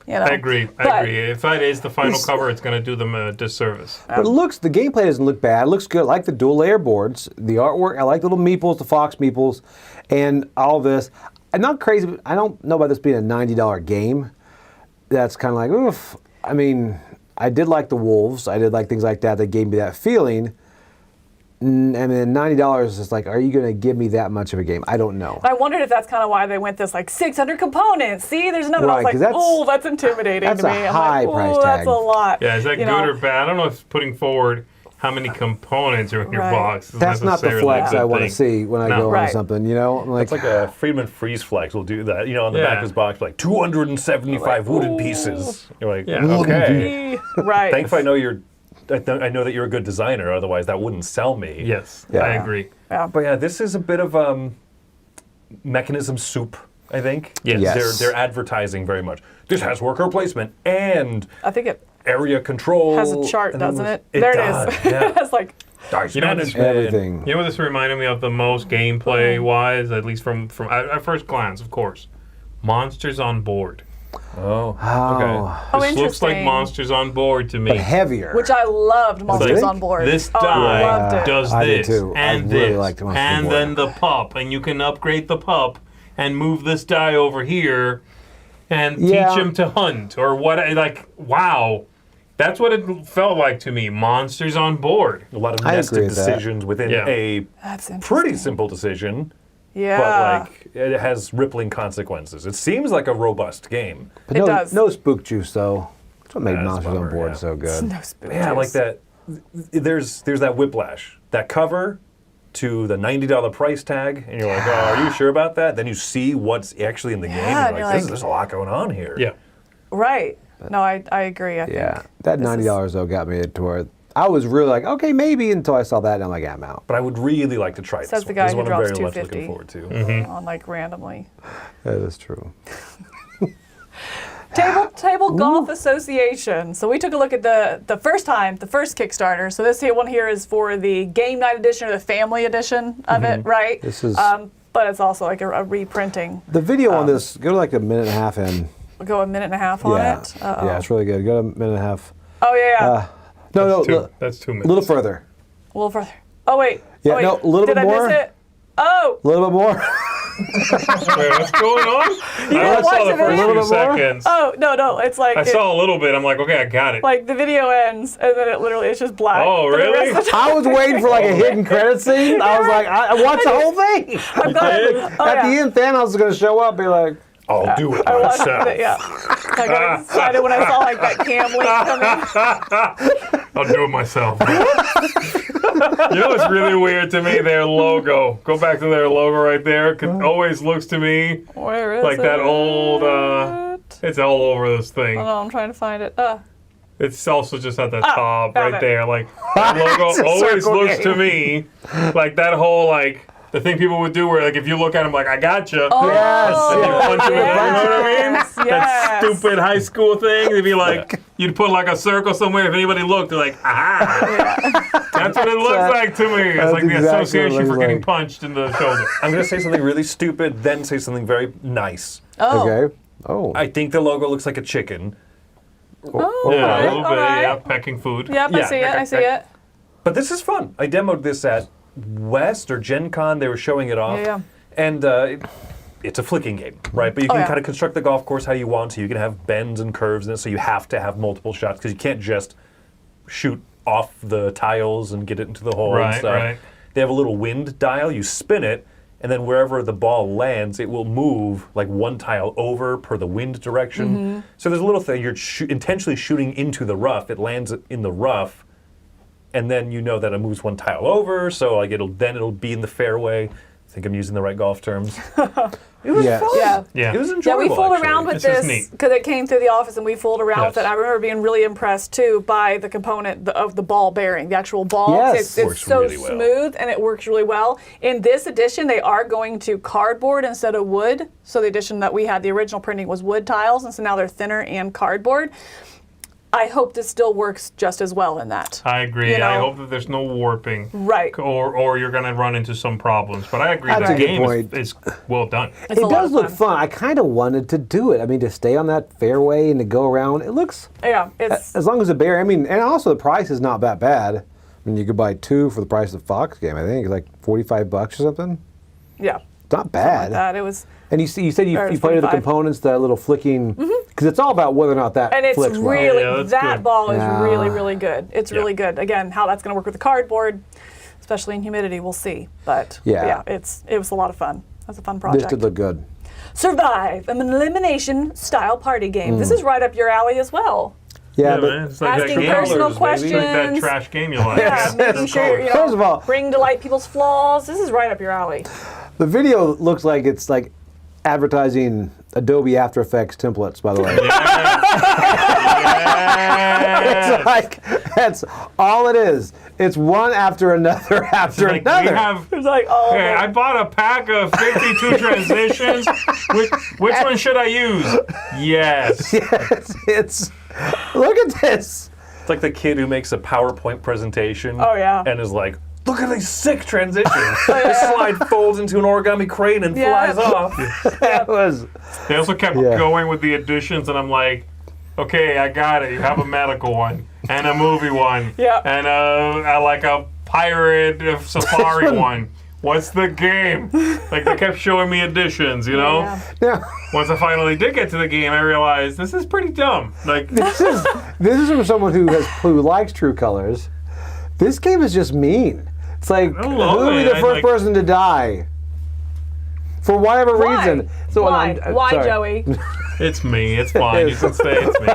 You know? I agree. I agree. If that is the final cover, it's going to do them a disservice. But the gameplay doesn't look bad. It looks good. I like the dual layer boards, the artwork. I like the little meeples, the fox meeples, and all this. I'm not crazy. I don't know about this being a $90 game. That's kind of like, oof. I mean, I did like the wolves. I did like things like that. That gave me that feeling. And then $90 is like, are you going to give me that much of a game? I don't know. I wondered if that's kind of why they went this like 600 components. See, there's another. Right, I was 'cause like, that's- oh, that's intimidating that's to a me. I'm high like, price ooh, that's tag. a lot. Yeah, is that You good know? or bad? I don't know if putting forward how many components are in your Right. box is That's not the necessarily flex a good I want to thing. see when I No. go on Right. something, you know? I'm like, It's like a Friedman freeze flex will do that. You know, on the Yeah. back of his box, like 275 wooden pieces. You're like, Yeah. okay. Right. Thankfully, I know that you're a good designer. Otherwise, that wouldn't sell me. Yes, Yeah. I agree. Yeah. But yeah, this is a bit of mechanism soup, I think. Yes. Yes. They're advertising very much. This has worker placement and I think it area control. has a chart, and then doesn't it? It There does, it is. Yeah. It's like, Dice You know, management. everything. You know what this reminded me of the most gameplay-wise, at least from at first glance, of course? Monsters on Board. Oh, okay. Oh, oh, This looks like interesting. Monsters on Board to me. but heavier. Which I loved Monsters like, on Board. This Oh, I loved die it. does I did this too. I and really this, liked Monsters on and Board. then the pup, and you can upgrade the pup and move this die over here and Yeah. teach him to hunt or what. Like, wow, that's what it felt like to me. Monsters on Board. A lot of I agree nested with that. decisions within Yeah. a That's interesting. pretty simple decision, Yeah. but like it has rippling consequences. It seems like a robust game. But It no, does. no spook juice, though. That's what made That's a Monsters on bummer, Board yeah. so good. No spoon Yeah, juice. like that. There's that whiplash. That cover to the $90 price tag, and you're like, oh, are you sure about that? Then you see what's actually in the game, Yeah, and and you're you're like, like- there's a lot going on here. Yeah. Right. No, I agree. I Yeah, think that this is- $90 though got me to where I was really like, okay, maybe, until I saw that, and I'm like, I'm out. But I would really like to try Says this the one. guy This is who one I'm drops very much 250. looking forward to. on like randomly. That is true. Table Golf Association. So we took a look at the first Kickstarter. So this one here is for the game night edition or the family edition of it, right? This is- but it's also like a reprinting. The video on this, go to like a minute and a half in. We'll go a minute and a half on Yeah, it. Uh-oh. yeah, it's really good. Go to a minute and a half. Oh yeah. That's 2 minutes. A little further. A little further. Oh wait. Yeah, oh, wait. no, a little Did bit I more. miss it? Oh. A little bit more. Wait, what's going on? I didn't only watch saw the the first video? A little few bit more? seconds. Oh no. It's like I saw a little bit. I'm like, okay, I got it. like the video ends and then it's just black. Oh, for the really? rest of the time. I was waiting for like a hidden credit scene. I was like, I watched the whole thing. I'm glad. did? Oh, At yeah. the end, Thanos is going to show up and be like, I'll do it I watched myself. it, yeah. I got excited when I saw like that cam link come in. I'll do it myself. You know what's really weird to me? Their logo. Go back to their logo right there. 'Cause it always looks to me Where is like it? that old. It's all over this thing. Hold on, I'm trying to find it. It's also just at the top found right it. there. Like that logo It's a always circle looks to game. me like that whole like the thing people would do where like if you look at them like I gotcha. Oh, And you punch them in the- you know what I mean? yes, That yes. stupid high school thing. They'd be like, you'd put like a circle somewhere. If anybody looked, they're like, aha. That's what it looks like to me. It's That's like the exactly what it association looks for getting like. punched in the shoulder. I'm going to say something really stupid, then say something very nice. Oh. Okay. Oh. I think the logo looks like a chicken. Oh, Yeah, a alright, little bit. alright. Yeah, pecking food. Yep, I Yeah, see it. I see it. But this is fun. I demoed this at West or Gen Con. They were showing it off. Yeah. And it's a flicking game, right? But you can yeah. kind of construct the golf course how you want to. You can have bends and curves in it, so you have to have multiple shots because you can't just shoot off the tiles and get it into the hole and Right, stuff. right. They have a little wind dial. You spin it, and then wherever the ball lands, it will move like one tile over per the wind direction. So there's a little thing. You're intentionally shooting into the rough. It lands in the rough, and then you know that it moves one tile over. So like it'll be in the fairway. I think I'm using the right golf terms. It was Yes. fun. Yeah. Yeah. It was Yeah, enjoyable. we fooled actually. around with This is this neat. because it came through the office and we fooled around with Yes. it. I remember being really impressed too by the component of the ball bearing, the actual ball. Yes. It's Works so really well. smooth and it works really well. In this edition, they are going to cardboard instead of wood. So the edition that we had, the original printing was wood tiles, and so now they're thinner and cardboard. I hope this still works just as well in that. I agree. You know? I hope that there's no warping. Right. Or you're going to run into some problems. But I agree. That's The a good game point. is well done. It's a It lot does of look fun. I kind of wanted to do it. I mean, to stay on that fairway and to go around. It looks, Yeah, it's as long as the bear, I mean, and also the price is not that bad. I mean, you could buy two for the price of the Fox game, I think. It's like $45 or something. yeah. It's not bad. That it was. And you said you Or it's played with the 45. components, that little flicking, because it's all about whether or not that And it's flicks well. really, Yeah, that's that good. ball is Yeah. really, really good. It's Yeah. really good. Again, how that's going to work with the cardboard, especially in humidity, we'll see. But Yeah. it was a lot of fun. That's a fun This project. did look good. Survive, an elimination style party game. This is right up your alley as well. Yeah, Yeah, but man. It's like Asking that game. personal Colors, baby. It's like that questions. trash game you like. Yeah, making sure, you know, First of all- bring to light people's flaws. This is right up your alley. the video looks like it's like advertising Adobe After Effects templates, by the way. Yeah. It's like, that's all it is. It's one after another after Like, we another. have. It's like, oh, Hey, I man. bought a pack of 52 transitions. Which one should I use? Yes. it's look at this. It's like the kid who makes a PowerPoint presentation. Oh, yeah. And is like, look at these sick transitions. This slide folds into an origami crane and Yeah. flies off. That was They also kept Yeah. going with the additions, and I'm like, okay, I got it. You have a medical one, and a movie one, Yeah. and like a pirate safari one. What's the game? Like, they kept showing me additions, you know? Yeah. now. Once I finally did get to the game, I realized this is pretty dumb. Like, This is from someone who likes True Colors. This game is just mean. It's like I who love would be it. the I first like- person to die for whatever Why? reason. So Why? Why, sorry. Joey? it's me. It's fine. You can say it's me.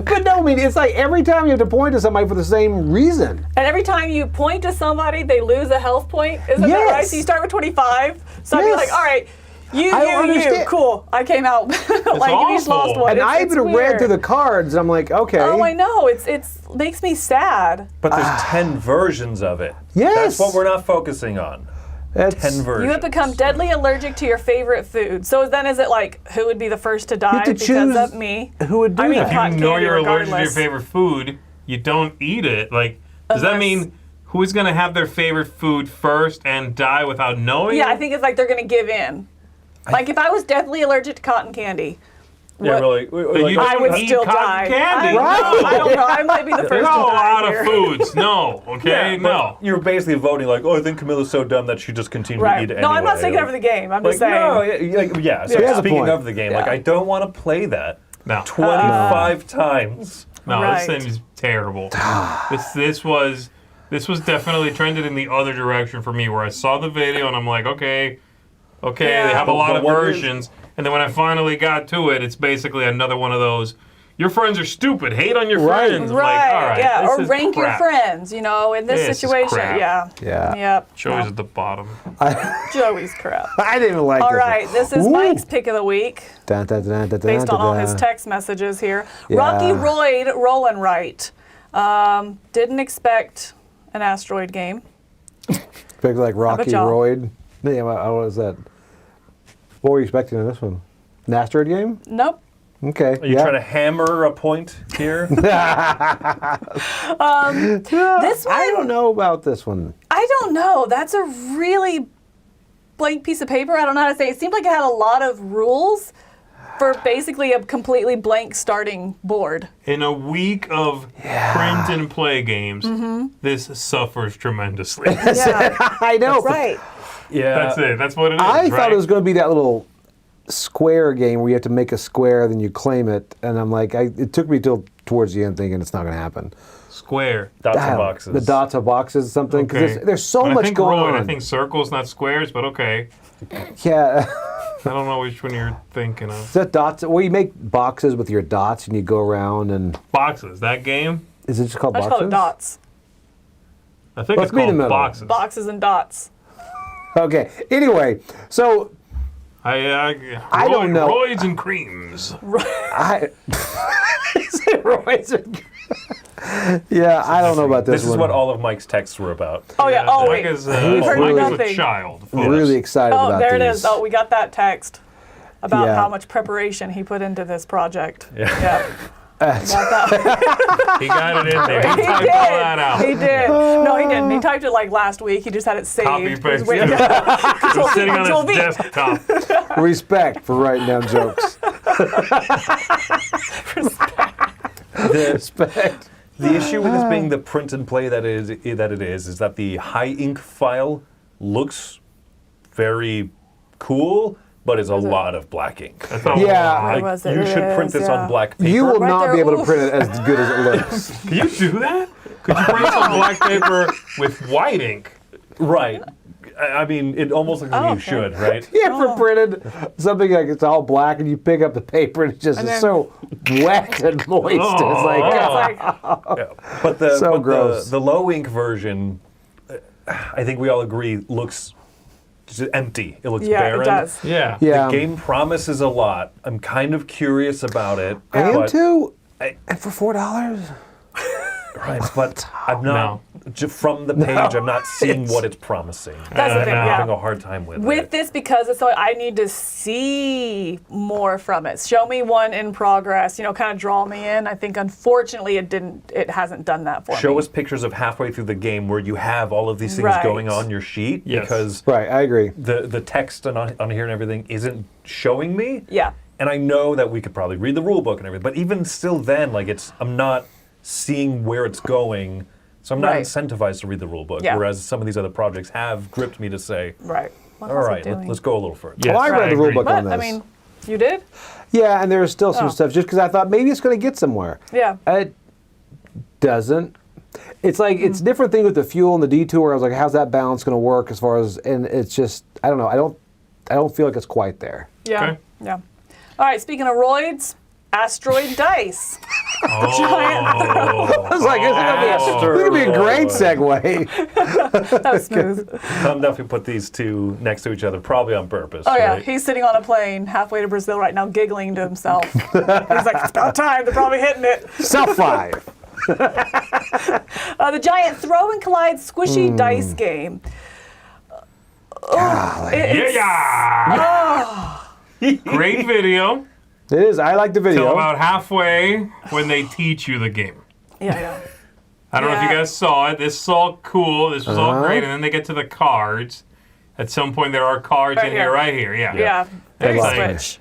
But no, I mean it's like every time you have to point to somebody for the same reason. And every time you point to somebody, they lose a health point. Isn't that Yes. right? So you start with 25. So I'd be Yes. like, all right, you, I don't you, understand. cool. I came out like you just awful. lost one. And I It's even read weird. through the cards, and I'm like, okay. Oh, I know. It's makes me sad. But there's 10 versions of it. Yes. That's what we're not focusing on. That's- 10 versions. You have become deadly allergic to your favorite food. So then is it like who would be the first to die have to because choose of me? who would do I mean, that. If cotton you know candy you're allergic to your regardless. favorite food, you don't eat it. Like, does that Unless- mean who's going to have their favorite food first and die without knowing? Yeah, I think it's like they're gonna give in. Like if I was deathly allergic to cotton candy, Yeah, what- really. you I don't would eat still cotton die. candy. I, Right. I don't know. I might be the first There's to a die lot here. of foods. No, okay, Yeah, but no. You're basically voting like, oh, I think Camilla's so dumb that she just continued to Right. eat it No, anyway. I'm not taking over the game. I'm just saying. No, yeah. So He has a speaking point. of the game, like Yeah. I don't want to play that No. 25 times. No, Right. this thing is terrible. this was definitely trended in the other direction for me, where I saw the video and I'm like, okay, Yeah. they have a lot But of what is- versions, And then when I finally got to it, it's basically another one of those. Your friends are stupid. Hate on your Right. friends. I'm Right. like, all right, yeah. this Or is rank your crap. friends. You know, in this This is situation. crap. Yeah. Yeah. Yep. Joey's No. at the bottom. Joey's crap. I didn't even like All this one. right, this is Ooh. Mike's pick of the week, Dun, dun, dun, dun, based dun, on all dun. his text messages here. Yeah. Rocky Roid, Rollin' Right. Didn't expect an Asteroid game. Big like Rocky y'all? Roid. Yeah, what was that? What were you expecting in this one? An Asteroid game? Nope. Okay. Are you trying to hammer a point here? This one, I don't know about this one. I don't know. That's a really blank piece of paper. I don't know how to say it. It seemed like it had a lot of rules for basically a completely blank starting board. In a week of print and play games, this suffers tremendously. Yeah, I know. right. Yeah. That's it. That's what it is. I thought right? it was going to be that little square game where you have to make a square, then you claim it, and I'm like, it took me till towards the end thinking it's not going to happen. Square. Dots I and don't know, boxes. The dots of boxes, something, because Okay. there's so When I much think going Roid, on. I think circles, not squares, but okay. Yeah. I don't know which one you're thinking of. Is that dots? Well, you make boxes with your dots, and you go around, and Boxes. That game? is it just called I just boxes? call it dots. I think Let's it's be in the called middle. boxes. Boxes and dots. Okay. Anyway, so I don't know. Roids and creams. I. Is it Royce? Yeah, I don't know about this This is one. what all of Mike's texts were about. Oh, yeah. Oh, Mike wait. is, We've heard Mike is a nothing. child. I'm really excited Oh, about there it these. is. Oh, we got that text about Yeah. how much preparation he put into this project. Yeah. Yeah. Got that. He got it in there. He He typed did. all that out. He did. No, he didn't. He typed it like last week. He just had it saved. Copy He was paste. waiting- It was sitting Control on his V. desktop. Respect for writing down jokes. Respect. The issue with this being the print and play that it is that the high ink file looks very cool, but is a lot of black ink. That's a Yeah. lot. Where was it? You It should print is, this yeah. on black paper. You will Right not there, be able to oof. print it as good as it looks. Can you do that? Could you print some black paper with white ink? Right. I mean, it almost looks like Oh, you okay. should, right? You ever printed something like it's all black and you pick up the paper and it's just And then- so wet and moist. It's like, Yeah, it's like, Yeah. But the So but gross. the low ink version, I think we all agree, looks just empty. It looks yeah, barren. it does. Yeah. yeah. The game promises a lot. I'm kind of curious about it. I am but- too. I- And for $4? Right, but I'm not from the page. I'm not seeing what it's promising. That's the I'm thing, having yeah. a hard time with With it. this, because it's so, I need to see more from it. Show me one in progress. You know, kind of draw me in. I think unfortunately it hasn't done that for me. Show us pictures of halfway through the game where you have all of these things Right. going on your sheet, Yes. because Right, I agree. the text on here and everything isn't showing me. Yeah. And I know that we could probably read the rule book and everything, but even still then, like I'm not seeing where it's going, so I'm not Right. incentivized to read the rule book, Yeah. whereas some of these other projects have gripped me to say, Right. What all was it right, doing? let's go a little further. Yes, Well, I read the rule agree. book on But, this. I mean, you did? Yeah, and there's still some Oh. stuff just because I thought maybe it's going to get somewhere. Yeah. It doesn't. It's like it's a different thing with the fuel and the detour. I was like, how's that balance going to work as far as? And it's just I don't know. I don't feel like it's quite there. Yeah. Okay. Yeah. All right, speaking of roids, Asteroid Dice. I was like, this is going to be a great segue. That was smooth. Tom Duffy put these two next to each other, probably on purpose. Oh, yeah. right? He's sitting on a plane halfway to Brazil right now, giggling to himself. He's like, it's about time. They're probably hitting it. Self 5. The giant throw and collide squishy dice game. Yeah. Great video. It is. I like the Till video. about halfway when they teach you the game. Yeah. I don't know if you Yeah. guys saw it. This is all cool. This was all great. And then they get to the cards. At some point, there are cards Right in here, here. right here. Yeah. Yeah. Very Like- switch.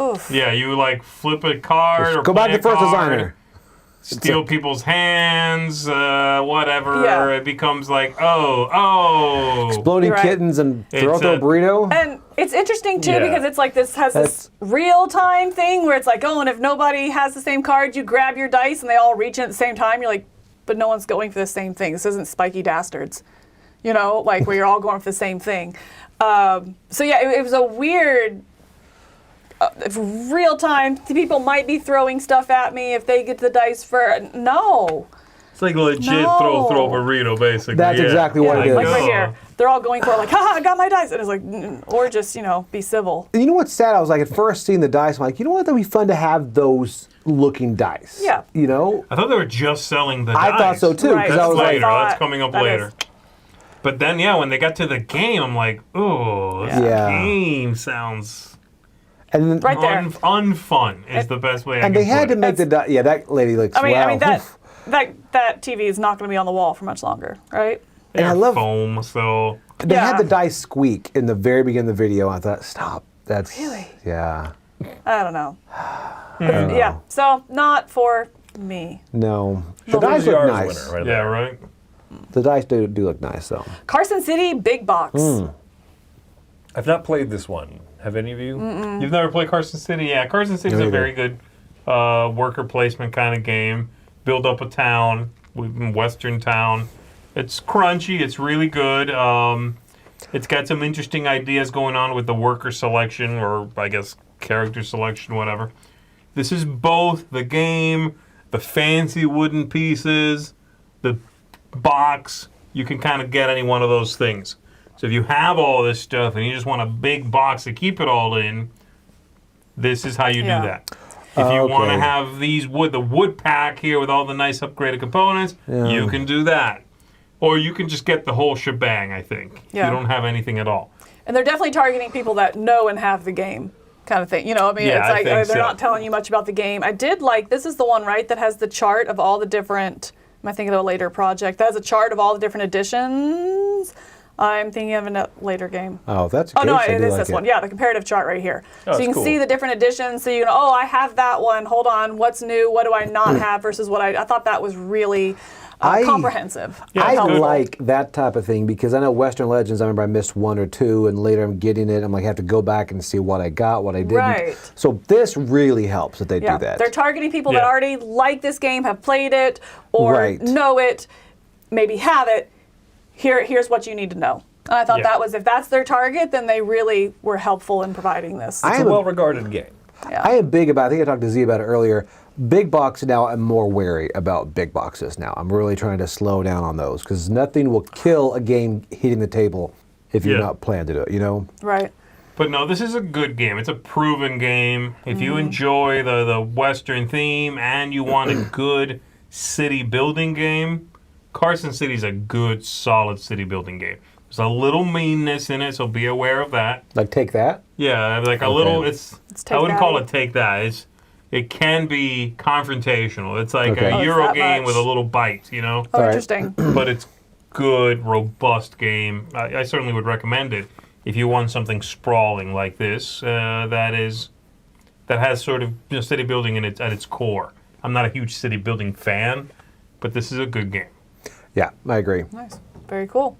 Oof. Yeah, you like flip a card or Go back play to first a card, designer. steal people's hands, whatever. Yeah. It becomes like, oh. Exploding You're right. kittens and throw It's through a a- burrito. And it's interesting too Yeah. because it's like this has this real time thing where it's like, oh, and if nobody has the same card, you grab your dice and they all reach in at the same time. You're like, but no one's going for the same thing. This isn't Spiky Dastards, you know, like where you're all going for the same thing. So yeah, it was a weird real time. People might be throwing stuff at me if they get the dice for no. It's like legit No. throw burrito, basically. That's exactly what it is. Like right here, they're all going for it, like, haha, I got my dice, and it's like, or just be civil. And you know what's sad? I was like, at first seeing the dice, I'm like, you know what? That'd be fun to have those looking dice. Yeah. You know? I thought they were just selling the dice. I thought so too. Right. Because I That's was like, later. That's coming up That later. is- But then, when they got to the game, I'm like, oh, this Yeah. game sounds and then, Right there. unfun is the best way I can and they had put to it. make the dice. Yeah, that lady looks. I mean, wow. that TV is not going to be on the wall for much longer, right? They're and I love- foam, so... They had Yeah. the dice squeak in the very beginning of the video. I thought, stop. That's Really? Yeah. I don't know. Yeah, so not for me. No. The Well, dice look Yar's nice. winner right Yeah, there. right? The dice do look nice though. Carson City Big Box. I've not played this one. Have any of you? You've never played Carson City? Yeah, Carson City's No, a neither. very good worker placement kind of game. Build up a town, western town. It's crunchy. It's really good. It's got some interesting ideas going on with the worker selection, or I guess character selection, whatever. This is both the game, the fancy wooden pieces, the box. You can kind of get any one of those things. So if you have all this stuff and you just want a big box to keep it all in, this is how you Yeah. do that. If you want to Okay. have the wood pack here with all the nice upgraded components, you can do that. Or you can just get the whole shebang, I think. Yeah. You don't have anything at all. And they're definitely targeting people that know and have the game kind of thing. I mean, Yeah, it's I like think they're so. not telling you much about the game. I did like, this is the one, right, that has the chart of all the different, am I thinking of a later project? That has a chart of all the different editions. I'm thinking of a later game. Oh, that's a Oh, no, case. I it do is like this one. Yeah, the comparative chart right here. So you that's can cool. see the different editions. So you can, I have that one. Hold on. What's new? What do I not have versus what I thought that was really comprehensive. Yeah, I it's good. like that type of thing because I know Western Legends, I remember I missed one or two and later I'm getting it. I'm like, I have to go back and see what I got, what I didn't. Right. So this really helps that they Yeah, do that. they're targeting people that Yeah. already like this game, have played it, or Right. know it, maybe have it. Here's what you need to know. And I thought Yeah. that was, if that's their target, then they really were helpful in providing this. I It's am a a- well-regarded game. I am big about, I think I talked to Z about it earlier, big box now, I'm more wary about big boxes now. I'm really trying to slow down on those because nothing will kill a game hitting the table if you're Yeah. not planning to do it, you know? Right. But no, this is a good game. It's a proven game. If you enjoy the Western theme and you want a good city building game, Carson City's a good, solid city building game. There's a little meanness in it, so be aware of that. Like take that. Yeah, like a little. It's take I wouldn't call that. it take that. It can be confrontational. It's like Okay. a Oh, it's Euro that game much. with a little bite, you know. Oh, All right. interesting. But it's good, robust game. I certainly would recommend it if you want something sprawling like this. That has sort of city building at its core. I'm not a huge city building fan, but this is a good game. Yeah, I agree. Nice. Very cool.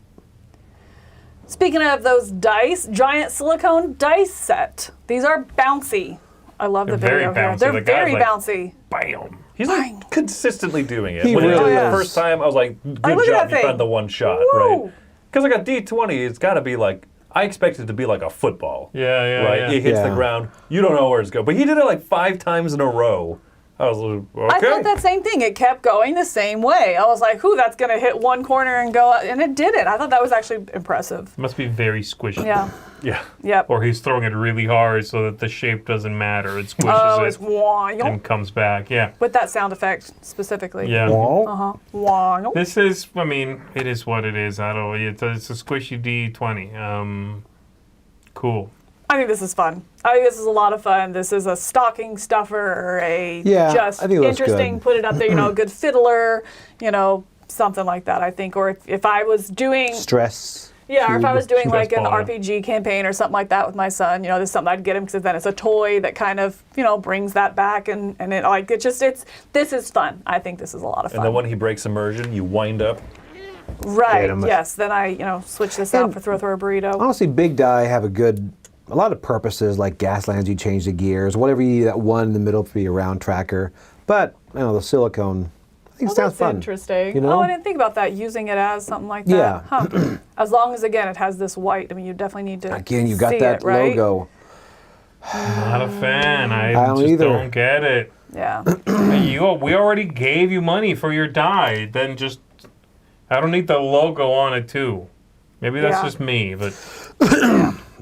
Speaking of those dice, giant silicone dice set. These are bouncy. I love They're the very video here. bouncy. They're The guy's very like- bouncy. Bam. He's like consistently doing it. He When really did it is. the first time, I was like, look good at job, that you thing. found the one shot, Woo. right? Because like a D20, it's got to be like, I expect it to be like a football. Yeah, Right? yeah. It hits Yeah. the ground. You don't know where it's going. But he did it like 5 times in a row. I was like, I okay. thought that same thing. It kept going the same way. I was like, that's going to hit one corner and go, and it did it. I thought that was actually impressive. Must be very squishy. Yeah. Yeah. Yep. Or he's throwing it really hard so that the shape doesn't matter. It Oh, squishes it's it wah, and comes back. Yeah. with that sound effect specifically. Yeah. Oh, Wah. This is, I mean, it is what it is. I don't. It's a squishy D20. Cool. I think this is fun. I think this is a lot of fun. This is a stocking stuffer or a Yeah, just I think it looks interesting, good. put it up there, a good fiddler, something like that, I think. Or if I was doing, stress. yeah, or if I was doing like an Stress ball, RPG campaign or something like that with my son, this is something I'd get him because then it's a toy that kind of, brings that back and it like, this is fun. I think this is a lot of fun. And then when he breaks immersion, you wind up. Right, Hit 'em. yes. Then I, switch this out And for throw a burrito. Honestly, big die have a lot of purposes, like Gaslands, you change the gears, whatever you need that one in the middle to be a round tracker. But, the silicone, I think it sounds That's fun. interesting. You know? Oh, I didn't think about that, using it as something like that. Yeah. Huh. As long as, again, it has this white. I mean, you definitely need to Again, you got see that it, right? logo. Not a fan. I don't just either. don't get it. Yeah. We already gave you money for your die. Then just, I don't need the logo on it too. Maybe that's Yeah. just me, but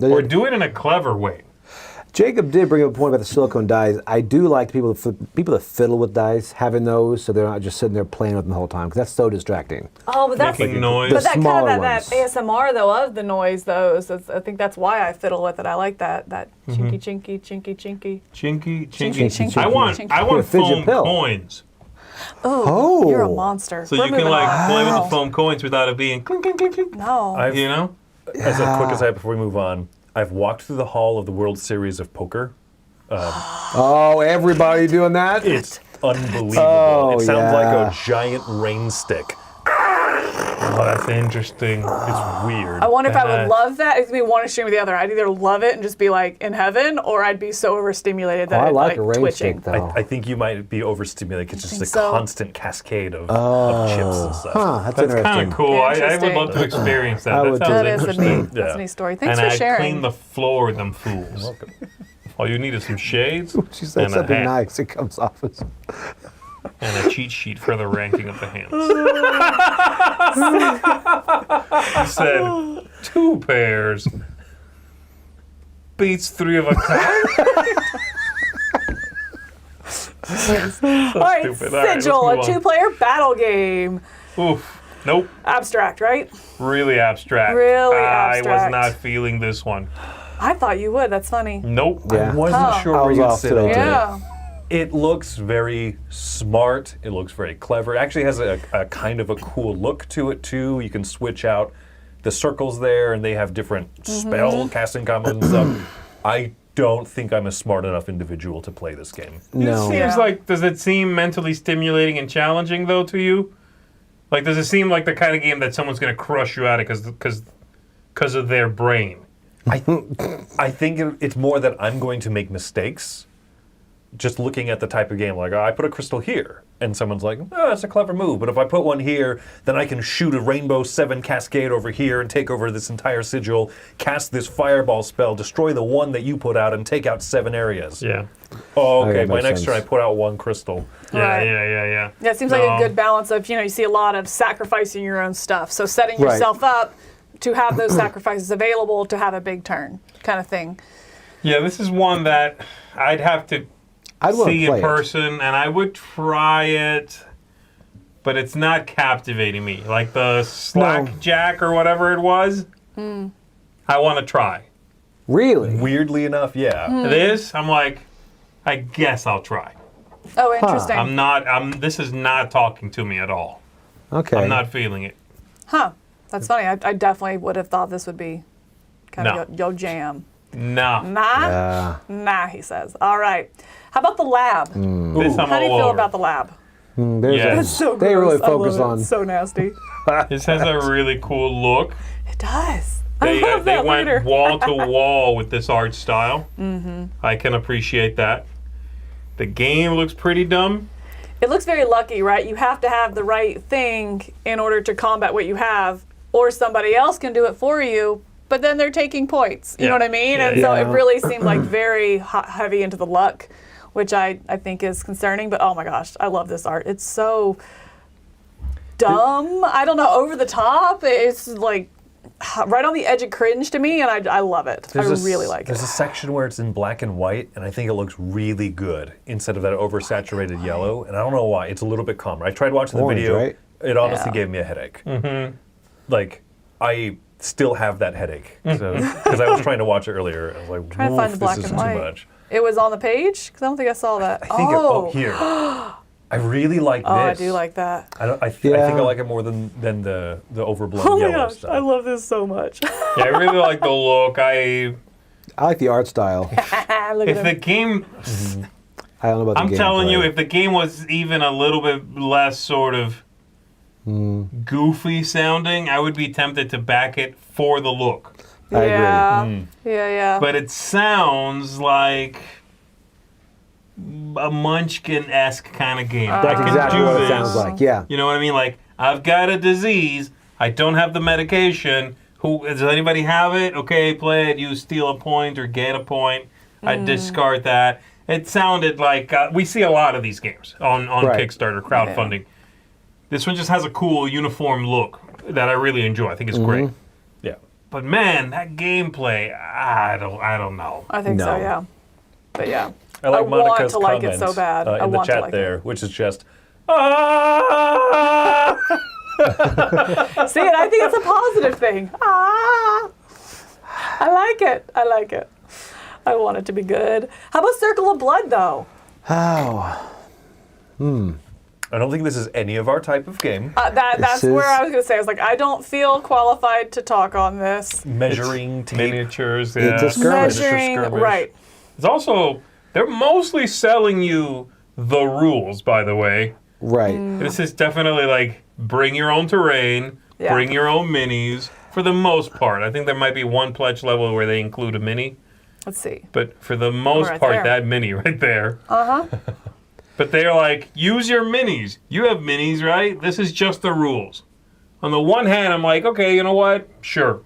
or do it in a clever way. Jacob did bring up a point about the silicone dice. I do like people that fiddle with dice, having those so they're not just sitting there playing with them the whole time, because that's so distracting. Oh, but that's Making noise. but that kind smaller of that ones. ASMR though of the noise though. I think that's why I fiddle with it. I like that chinky chinky chinky chinky. Chinky, Chinky, chinky. chinky, I want Fidget foam pill. coins. Oh, you're a Oh. monster. So We're you can moving like on. play with the foam coins without it being clink, clink, clink, clink. No. You know? As a quick aside before we move on, I've walked through the hall of the World Series of Poker. Oh, everybody doing that? It's unbelievable. Oh, it sounds like yeah. a giant rain stick. Oh, that's interesting. It's weird. I wonder if I would That- love that. It's gonna be one extreme or the other. I'd either love it and just be like in heaven, or I'd be so overstimulated that I it's like like a rain twitching. stick, though. I think you might be overstimulated. It's just think a so? constant cascade of chips and stuff. That's That's interesting. kind of cool. I would Interesting. love to experience that. I That would sounds too. That is a interesting. neat, that's a Yeah. neat story. Thanks And for I'd sharing. clean the floor with them fools. All you need is some shades She said and a something hat nice. It comes off as... and a cheat sheet for the ranking of the hands. He said 2 pairs beats 3 of a kind. All right, stupid. All right, let's Sigil, move a on. 2-player battle game. Oof. Nope. Abstract, right? Really abstract. Really I was abstract. not feeling this one. I thought you would. That's funny. Nope. Yeah. I wasn't Huh. sure I where was you'd off sit today, on too. it. Yeah. It looks very smart. It looks very clever. It actually has a kind of a cool look to it too. You can switch out the circles there, and they have different Mm-hmm. spell casting combos and stuff. I don't think I'm a smart enough individual to play this game. No. It seems Yeah. like, does it seem mentally stimulating and challenging though to you? Like, does it seem like the kind of game that someone's going to crush you at it because of their brain? I think it's more that I'm going to make mistakes. Just looking at the type of game, like, oh, I put a crystal here, and someone's like, oh, that's a clever move. But if I put one here, then I can shoot a Rainbow 7 cascade over here and take over this entire sigil, cast this fireball spell, destroy the one that you put out, and take out 7 areas. Yeah. Oh, okay. that My makes next turn, I sense. put out 1 crystal. Yeah, Right. yeah. Yeah, it seems like a good balance of, you see a lot of sacrificing your own stuff. So setting Right. yourself up to have those sacrifices available to have a big turn kind of thing. Yeah, this is one that I'd have to I'd want see to in play it. person, and I would try it, but it's not captivating me. Like the SlackJack or whatever it was, I want to try. Really? Weirdly enough, yeah. This, I'm like, I guess I'll try. Oh, interesting. This is not talking to me at all. Okay. I'm not feeling it. Huh. That's funny. I definitely would have thought this would be kind No. of your jam. No. Nah? Nah, he says. All right. How about the lab? This I'm How do you all feel over. about the lab? There's Yeah. a- It's So they really gross. I love focus it. on. It's so nasty. This has a really cool look. It does. They, I love they that went later. wall to wall with this art style. I can appreciate that. The game looks pretty dumb. It looks very lucky, right? You have to have the right thing in order to combat what you have, or somebody else can do it for you, but then they're taking points. You know Yeah. what I mean? Yeah, And so yeah. it really seemed like very heavy into the luck, which I think is concerning. But oh my gosh, I love this art. It's so dumb. I don't know, over the top. It's like right on the edge of cringe to me, and I love it. I really like it. There's a section where it's in black and white, and I think it looks really good instead of that oversaturated yellow. And I don't know why. It's a little bit calmer. I tried watching the Orange, video. right? It honestly Yeah. gave me a headache. Like, I still have that headache because I was trying to watch it earlier. I was like, Trying to find the "Oof, black this is and too white. much." It was on the page? Because I don't think I saw that. I think here. I really like this. Oh, I do like that. I think Yeah. I like it more than the overblown Oh my yellow gosh, stuff. I love this so much. Yeah, I really like the look. I like the art style. Look If at the him. game, I don't know about the I'm telling you, gameplay. if the game was even a little bit less sort of goofy sounding, I would be tempted to back it for the look. I agree. Yeah, yeah. But it sounds like a Munchkin-esque kind of game. That's I can exactly do what it this. sounds like. Yeah. You know what I mean? Like, I've got a disease. I don't have the medication. Does anybody have it? Okay, play it. You steal a point or get a point. I'd discard that. It sounded like we see a lot of these games on Kickstarter crowdfunding. This one just has a cool uniform look that I really enjoy. I think it's great. Yeah. But man, that gameplay, I don't know. I think so, yeah. But yeah. I like Monica's want to like comment it so bad. in I the want chat to like there, it. which is just, ah! See, and I think it's a positive thing. Ah! I like it. I like it. I want it to be good. How about Circle of Blood, though? Oh. I don't think this is any of our type of game. That's where I was going to say. I was like, I don't feel qualified to talk on this. Measuring tape. Miniatures, It's a skirmish. Measuring, right. It's also, they're mostly selling you the rules, by the way. Right. This is definitely like bring your own terrain, bring your own minis, for the most part. I think there might be one pledge level where they include a mini. Let's see. But for the most Right part, there. that mini right there. Uh-huh. But they're like, use your minis. You have minis, right? This is just the rules. On the one hand, I'm like, okay, you know what? Sure.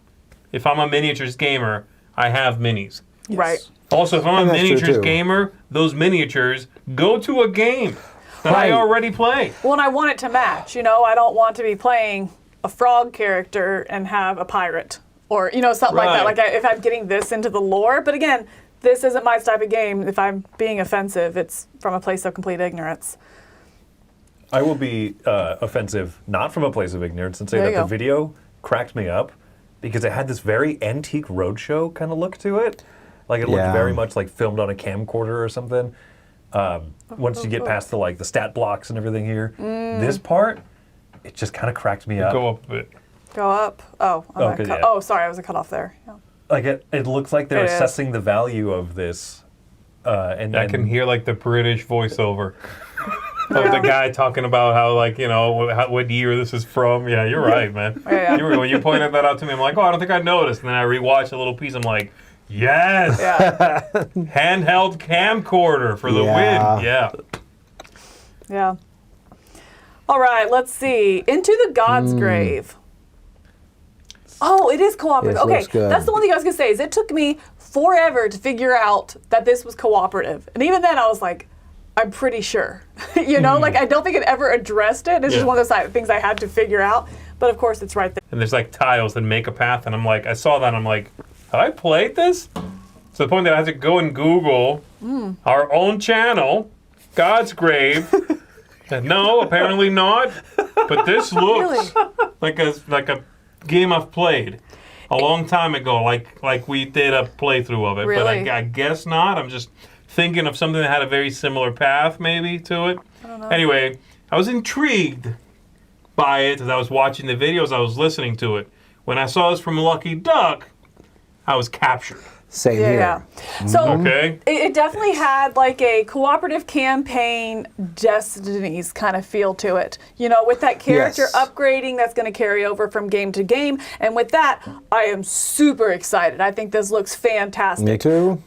If I'm a miniatures gamer, I have minis. Right. Also, if I'm And a that's true, miniatures too. gamer, those miniatures go to a game that Right. I already play. Well, and I want it to match. You know, I don't want to be playing a frog character and have a pirate. Or, you know, something like that. Right. Like if I'm getting this into the lore. But again, this isn't my type of game. If I'm being offensive, it's from a place of complete ignorance. I will be offensive, not from a place of ignorance, and say There that you the go. video cracked me up because it had this very antique roadshow kind of look to it. Like it looked Yeah. very much like filmed on a camcorder or something. Once you get past the stat blocks and everything here, this part, it just kind of cracked me up. Go up a bit. Go up. Oh, I'm Okay, gonna cut. yeah. Oh, sorry, I was cut off there. Yeah. Like it looks like they're It is. assessing the value of this. And I can hear like the British voiceover of the guy talking about how, like, you know, what year this is from. Yeah, you're right, man. Yeah. When you pointed that out to me, I'm like, oh, I don't think I noticed. And then I rewatched a little piece. I'm like, yes, Yeah. handheld camcorder for the Yeah. win. Yeah. Yeah. All right, let's see. Into the Godsgrave. Oh, it is cooperative. This Okay, looks good. that's the one thing I was gonna say. Is it took me forever to figure out that this was cooperative, and even then I was like, I'm pretty sure. You know, like I don't think it ever addressed it. It's just Yeah. one of those things I had to figure out. But of course, it's right there. And there's like tiles that make a path. And I'm like, I saw that. And I'm like, have I played this? To the point that I had to go and Google our own channel, Godsgrave. And no, apparently not. But this looks like a game I've played a long time ago, like we did a playthrough of it. Really? But I guess not. I'm just thinking of something that had a very similar path maybe to it. I don't know. Anyway, I was intrigued by it as I was watching the videos, I was listening to it. When I saw this from Lucky Duck, I was captured. Same here. Yeah. So Okay? it definitely had like a cooperative campaign Destinies kind of feel to it. You know, with that character Yes. upgrading that's going to carry over from game to game. And with that, I am super excited. I think this looks fantastic. Me too.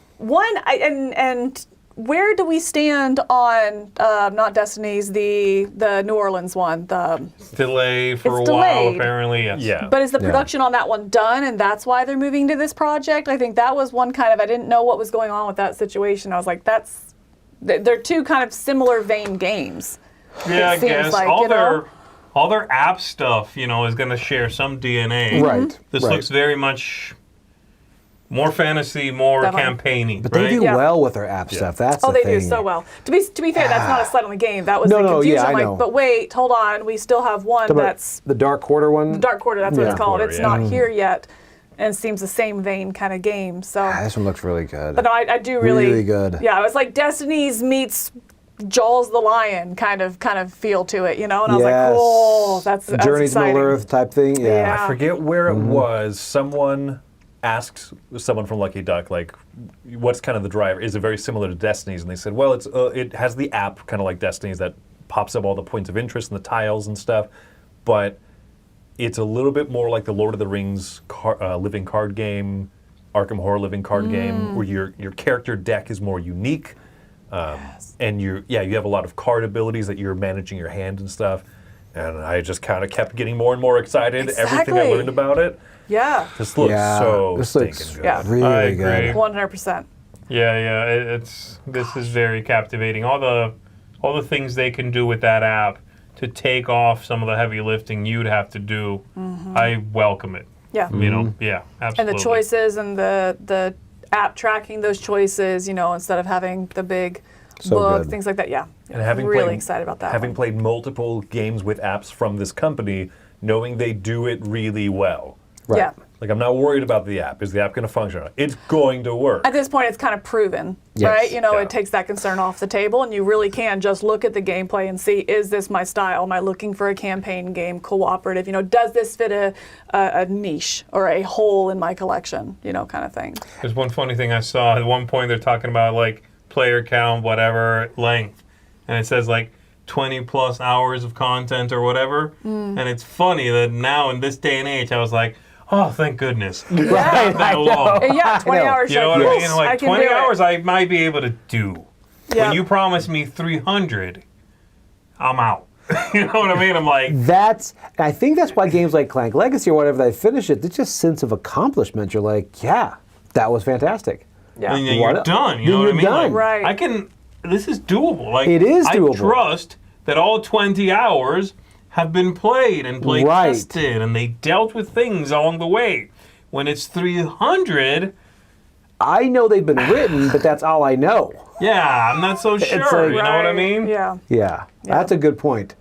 And where do we stand on not Destinies, the New Orleans one? It's delayed for It's a while, delayed. apparently, yes. Yeah. But is the production on that one done, and that's why they're moving to this project? I think that was one kind of, I didn't know what was going on with that situation. I was like, they're two kind of similar vein games. Yeah, I It seems guess. like, all you know. their app stuff, you know, is going to share some DNA. Right. This right. looks very much more fantasy, more Definitely. campaigning, But right? they do Yeah. well with their app stuff. That's Oh, the they thing. do so well. To be fair, that's not a slight on the game. That was No, the no, confusion. yeah, I like, know. but wait, hold on. We still have one Talking about that's the Dark Quarter one. Dark Quarter. That's what Yeah. it's called. Quarter, It's yeah. not here yet, and it seems the same vein kind of game. So, This one looks really good. but no, I do really, Really good. Yeah, it was like Destinies meets Jaws the Lion kind of feel to it, you know. And I was like, Yes. cool. That's Journeys to exciting. Middle Earth type thing. Yeah. Yeah. I forget where it was. Someone asked someone from Lucky Duck, like, what's kind of the driver? Is it very similar to Destiny's? And they said, well, it has the app kind of like Destiny's that pops up all the points of interest and the tiles and stuff, but it's a little bit more like the Lord of the Rings living card game, Arkham Horror living card game, where your character deck is more unique, and you have a lot of card abilities that you're managing your hand and stuff. And I just kind of kept getting more and more excited. Everything I Exactly. learned about it. Yeah, This looks so This stinking looks good. Yeah. really I good. agree. 100%. Yeah. This is very captivating. All the things they can do with that app to take off some of the heavy lifting you'd have to do. I welcome it. Yeah. You know, yeah, absolutely. And the choices and the app tracking those choices, you know, instead of having the big book, good. things like that. Yeah. And having really played, excited about that. Having played multiple games with apps from this company, knowing they do it really well. Right. Yeah. Like, I'm not worried about the app. Is the app going to function? It's going to work. At this point, it's kind of proven, Yes. right? You know, Yeah. it takes that concern off the table, and you really can just look at the gameplay and see, is this my style? Am I looking for a campaign game, cooperative? You know, does this fit a niche or a hole in my collection? You know, kind of thing. There's one funny thing I saw. At one point, they're talking about, like, player count, whatever, length. And it says, like, 20 plus hours of content or whatever. And it's funny that now in this day and age, I was like, oh, thank goodness. It's not that long. Yeah, 20 hours. You know what I mean? Like, 20 do it. hours I might be able to do. Yeah. When you promise me 300, I'm out. You know what I mean? I'm like, I think that's why games like Clank Legacy or whatever, they finish it, there's just sense of accomplishment. You're like, yeah, that was fantastic. Yeah. and then you're What- done. You then know what I you're mean? done. Right. I can, this is doable. Like, It is doable. I trust that all 20 hours have been played and played Right. tested, and they dealt with things along the way. When it's 300, I know they've been written, but that's all I know. yeah, I'm not so sure. like- You know what I Right. mean? Yeah. Yeah, that's a good point.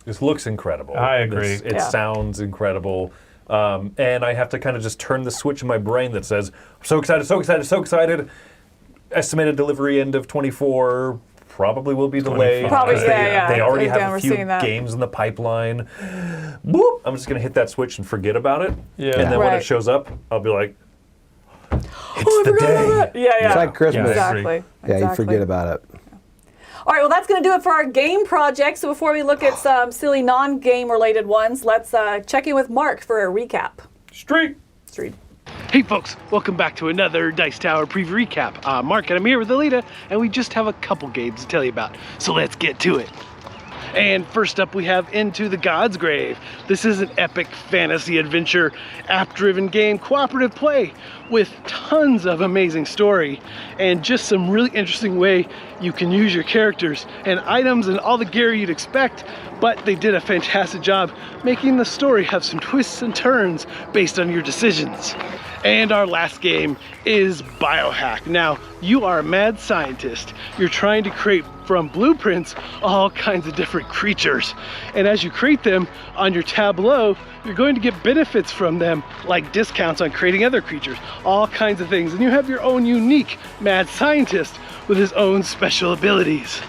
This looks incredible. I agree. It Yeah. sounds incredible. And I have to kind of just turn the switch in my brain that says, so excited, so excited, so excited. Estimated delivery end of 24, probably will be delayed. 25. Probably, because yeah. They already Again, have we're a few seeing that. games in the pipeline. Boop, I'm just going to hit that switch and forget about it. Yeah. And then when Right. it shows up, I'll be like, Oh, it's the day. Yeah. It's like Christmas. Yeah. Exactly. Yeah, you Exactly. forget about it. All right, well, that's going to do it for our game project. So before we look at some silly non-game related ones, let's check in with Mark for a recap. Street. Street. Hey folks, welcome back to another Dice Tower preview recap. I'm Mark and I'm here with Alita, and we just have a couple games to tell you about. So let's get to it. And first up we have Into the Godsgrave. This is an epic fantasy adventure, app-driven game, cooperative play with tons of amazing story and just some really interesting way you can use your characters and items and all the gear you'd expect, but they did a fantastic job making the story have some twists and turns based on your decisions. And our last game is Biohack. Now, you are a mad scientist. You're trying to create from blueprints all kinds of different creatures. And as you create them on your tableau, you're going to get benefits from them, like discounts on creating other creatures, all kinds of things. And you have your own unique mad scientist with his own special abilities.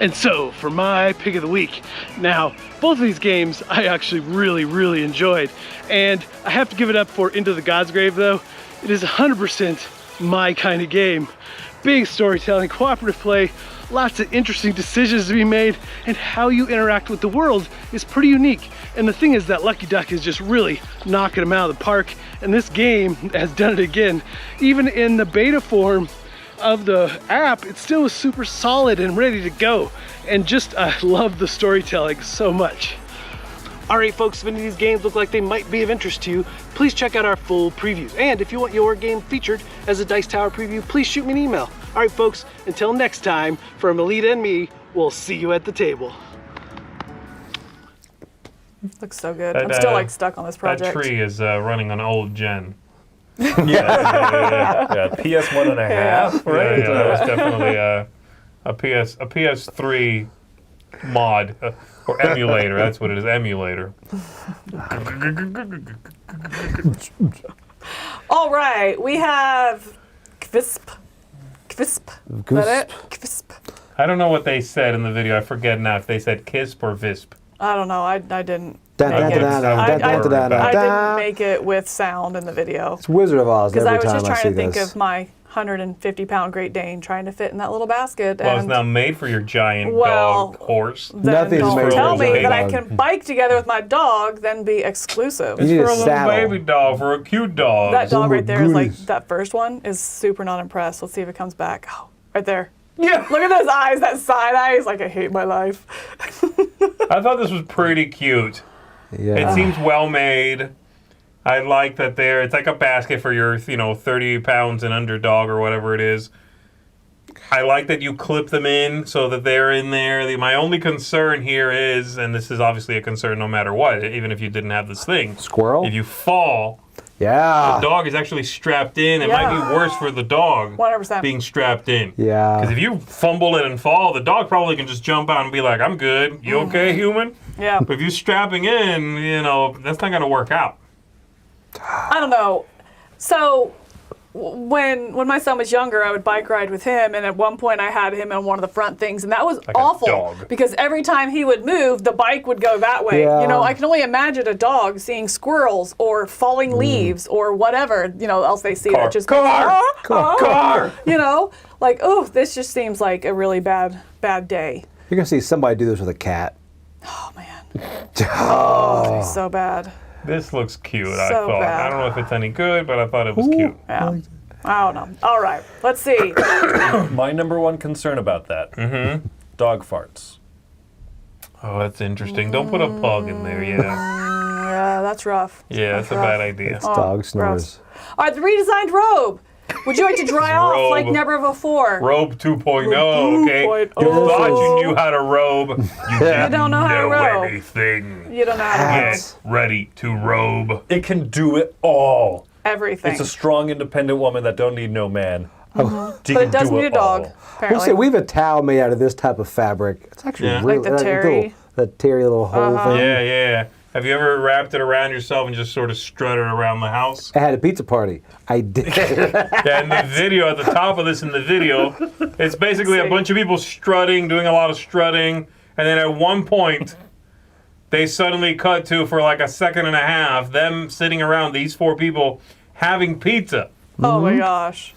And so, for my pick of the week, now, both of these games I actually really enjoyed. And I have to give it up for Into the Godsgrave though. It is 100% my kind of game. Big storytelling, cooperative play, lots of interesting decisions to be made, and how you interact with the world is pretty unique. And the thing is that Lucky Duck is just really knocking them out of the park, and this game has done it again. Even in the beta form of the app, it still was super solid and ready to go. And just, I love the storytelling so much. All right, folks, if any of these games look like they might be of interest to you, please check out our full previews. And if you want your game featured as a Dice Tower preview, please shoot me an email. All right, folks, until next time, from Alita and me, we'll see you at the table. Looks so good. That, I'm still like stuck on this That project. tree is running on old gen. yeah, PS 1.5, right? Yeah, that was definitely a PS3 mod or emulator. That's what it is, emulator. All right, we have Kvisp. Kvisp. Is that it? Kvisp. I don't know what they said in the video. I forget now if they said KISP or VISP. I don't know. I didn't. Dun, dun, make it. dun, dun, I dun, dun, dun, I dun. didn't make it with sound in the video It's Wizard of Oz because every I was time just I trying see to think this. of my 150-pound Great Dane trying to fit in that little basket. Well, it's and not made for your giant Well, dog horse. then Nothing's don't made tell for a me little that I dog. can bike together with my dog, then be exclusive. You need For a a little saddle. baby dog, for a cute dog. That dog my right there is like, goodness. that first one is super not impressed. Let's see if it comes back. Oh, right there. Yeah. Look at those eyes, that side eye. He's like, I hate my life. I thought this was pretty cute. Yeah. It seems well made. I like that it's like a basket for your 30 pounds and under dog or whatever it is. I like that you clip them in so that they're in there. My only concern here is, and this is obviously a concern no matter what, even if you didn't have this thing. Squirrel? If you fall, Yeah. the dog is actually strapped in. It might be worse for the dog 100%. being strapped in. Yeah. Because if you fumble it and fall, the dog probably can just jump out and be like, I'm good. You okay, human? Yeah. But if you're strapping in, that's not going to work out. I don't know. So when my son was younger, I would bike ride with him, and at one point I had him on one of the front things, and that was Like a awful dog. because every time he would move, the bike would go that way. Yeah. I can only imagine a dog seeing squirrels or falling leaves or whatever else they see. That just Car! car. Like, oh, this just seems like a really bad day. You're going to see somebody do this with a cat. Oh man. Oh, so bad. This looks cute, I So thought. bad. I don't know if it's any good, but I thought it was cute. Yeah. I don't know. All right, let's see. My number one concern about that, dog farts. Oh, that's interesting. Don't put a pug in there, yeah. Yeah, that's rough. Yeah, that's a bad idea. It's dog snores. All right, the redesigned robe. Would you like to dry off like Robe. never before? Robe 2.0, okay? 2.0. You thought you knew how to robe. You didn't don't know how to robe. anything. You don't know how to robe. Get ready to robe. It can do it all. Everything. It's a strong, independent woman that don't need no man. But it does need a dog, We'll apparently. say we have a towel made out of this type of fabric. It's actually Yeah. really Like the terry. that terry little whole thing. Yeah. Have you ever wrapped it around yourself and just sort of strut it around the house? I had a pizza party. I did. Yeah, in the video, at the top of this in the video, it's basically a bunch of people strutting, doing a lot of strutting, and then at one point, they suddenly cut to, for like a second and a half, them sitting around, these four people, having pizza. Oh my gosh.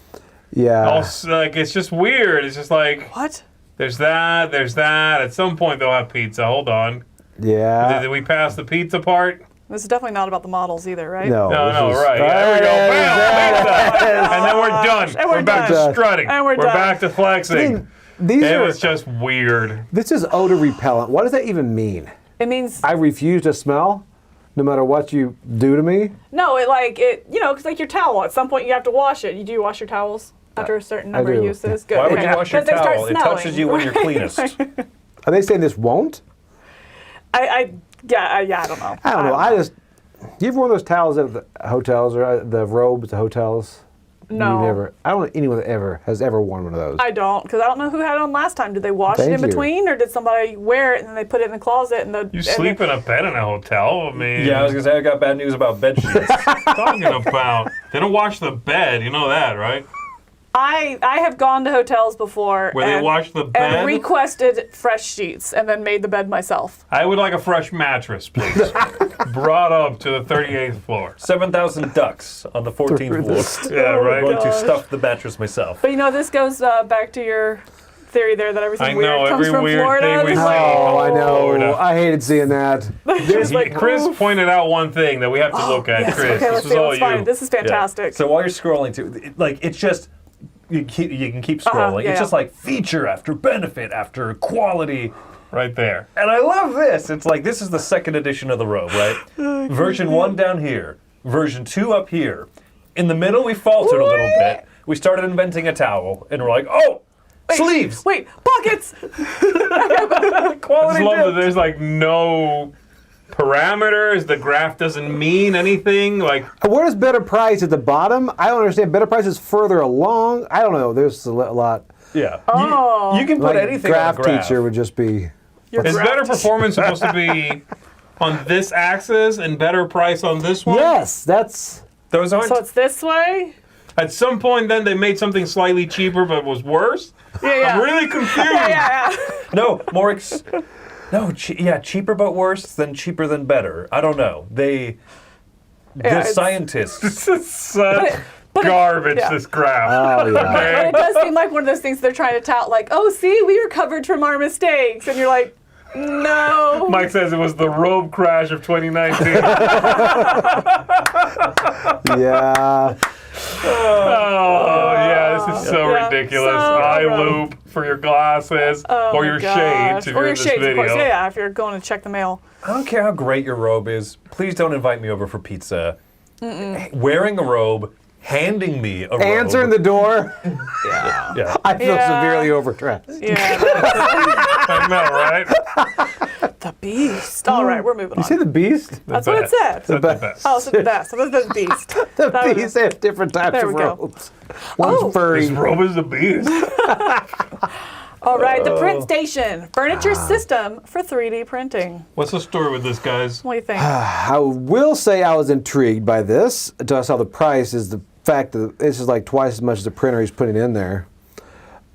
Yeah. Also, it's just weird. It's just like, What? there's that. At some point, they'll have pizza. Hold on. Yeah. Did we pass the pizza part? This is definitely not about the models either, right? No. No, this is- right. Yeah, there we go. Bam, pizza. And then we're done. And we're back done. to strutting. And we're done. back to flexing. These It are. was just weird. This is odor repellent. What does that even mean? It means I refuse to smell, no matter what you do to me. no. Because like your towel. At some point, you have to wash it. Do you wash your towels after a certain number of do. uses? Good. Why would okay. you wash your 'Cause they start towel? It smelling, touches you when you're right? cleanest. Are they saying this won't? I don't know. I don't know. You ever worn those towels at the hotels or the robes at hotels? No. You never. I don't know anyone that has ever worn one of those. I don't, because I don't know who had it on last time. Did they wash it Thank in you. between, or did somebody wear it and then they put it in the closet? You sleep in a bed in a hotel? I mean, Yeah, I was going to say, I got bad news about bed sheets. talking about? They don't wash the bed. You know that, right? I have gone to hotels before Where they and, wash the bed? and requested fresh sheets and then made the bed myself. I would like a fresh mattress, please. Brought up to the 38th floor. 7,000 ducks on the 14th floor. Yeah, right? I'm going to gosh. stuff the mattress myself. But this goes back to your theory there that everything I weird know, comes every from weird Florida. thing we It's say. like, Oh, I know. Florida. I hated seeing that. just like, Chris oof. pointed out one thing that we have to look at, Yes, Chris. okay, let's This is see. all Let's find you. it. This is fantastic. So while you're scrolling too, it's just you can keep scrolling. yeah, It's just yeah. like feature after benefit after quality. Right there. And I love this. It's like this is the second edition of the robe, right? Version 1 down here, version 2 up here. In the middle, we faltered a little bit. We started inventing a towel, and we're like, oh, sleeves. Wait, pockets! I Quality just love that dip. there's like no parameters. The graph doesn't mean anything. Like, Where does better price at the bottom? I don't understand. Better price is further along. I don't know. There's a lot. Yeah. Oh. You can put Like anything on a graph graph. teacher would just be. Your is graph better just- performance supposed to be on this axis and better price on this one? Yes, that's. Those aren't. So it's this way? At some point, then they made something slightly cheaper, but was worse. Yeah. I'm really confused. Yeah. No, cheaper but worse than cheaper than better. I don't know. The it's- scientists. This is such but it- garbage, yeah. this graph. Oh yeah. But it does seem like one of those things they're trying to tout, like, oh, see, we recovered from our mistakes. And you're like, no. Mike says it was the robe crash of 2019. Yeah. Oh, yeah, this is so Yeah, ridiculous. so Eye rough. loop for your glasses Oh or my your gosh. shades if or you're your in this shades, video. of course. Yeah, if you're going to check the mail. I don't care how great your robe is. Please don't invite me over for pizza. wearing a robe, handing me a robe. Answering the door. Yeah. I feel Yeah. severely overdressed. Yeah. I know, right? The beast. All right, we're moving You say on. the beast? That's what it said. The best. Oh, so the best. So the beast. The That was- beast. They have different types There of we go. robes. One's Oh. furry. This robe is the beast. All right, the PrintStation furniture system for 3D printing. What's the story with this, guys? What do you think? I will say I was intrigued by this until I saw the price. Is the fact that this is like twice as much as the printer he's putting in there.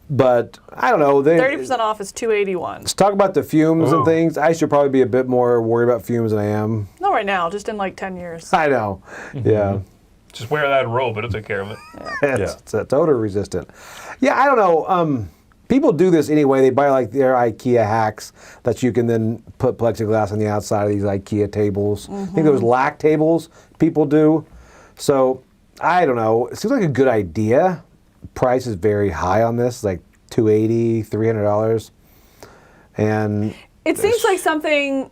But I don't know. 30% off is $281. Let's talk about the fumes Oh. and things. I should probably be a bit more worried about fumes than I am. Not right now, just in like 10 years. I know. Yeah. Just wear that robe, it'll take care of it. It's odor resistant. Yeah, I don't know. People do this anyway. They buy like their IKEA hacks that you can then put plexiglass on the outside of these IKEA tables. I think those lac tables people do. So I don't know. It seems like a good idea. Price is very high on this, like $280, $300. And It seems like something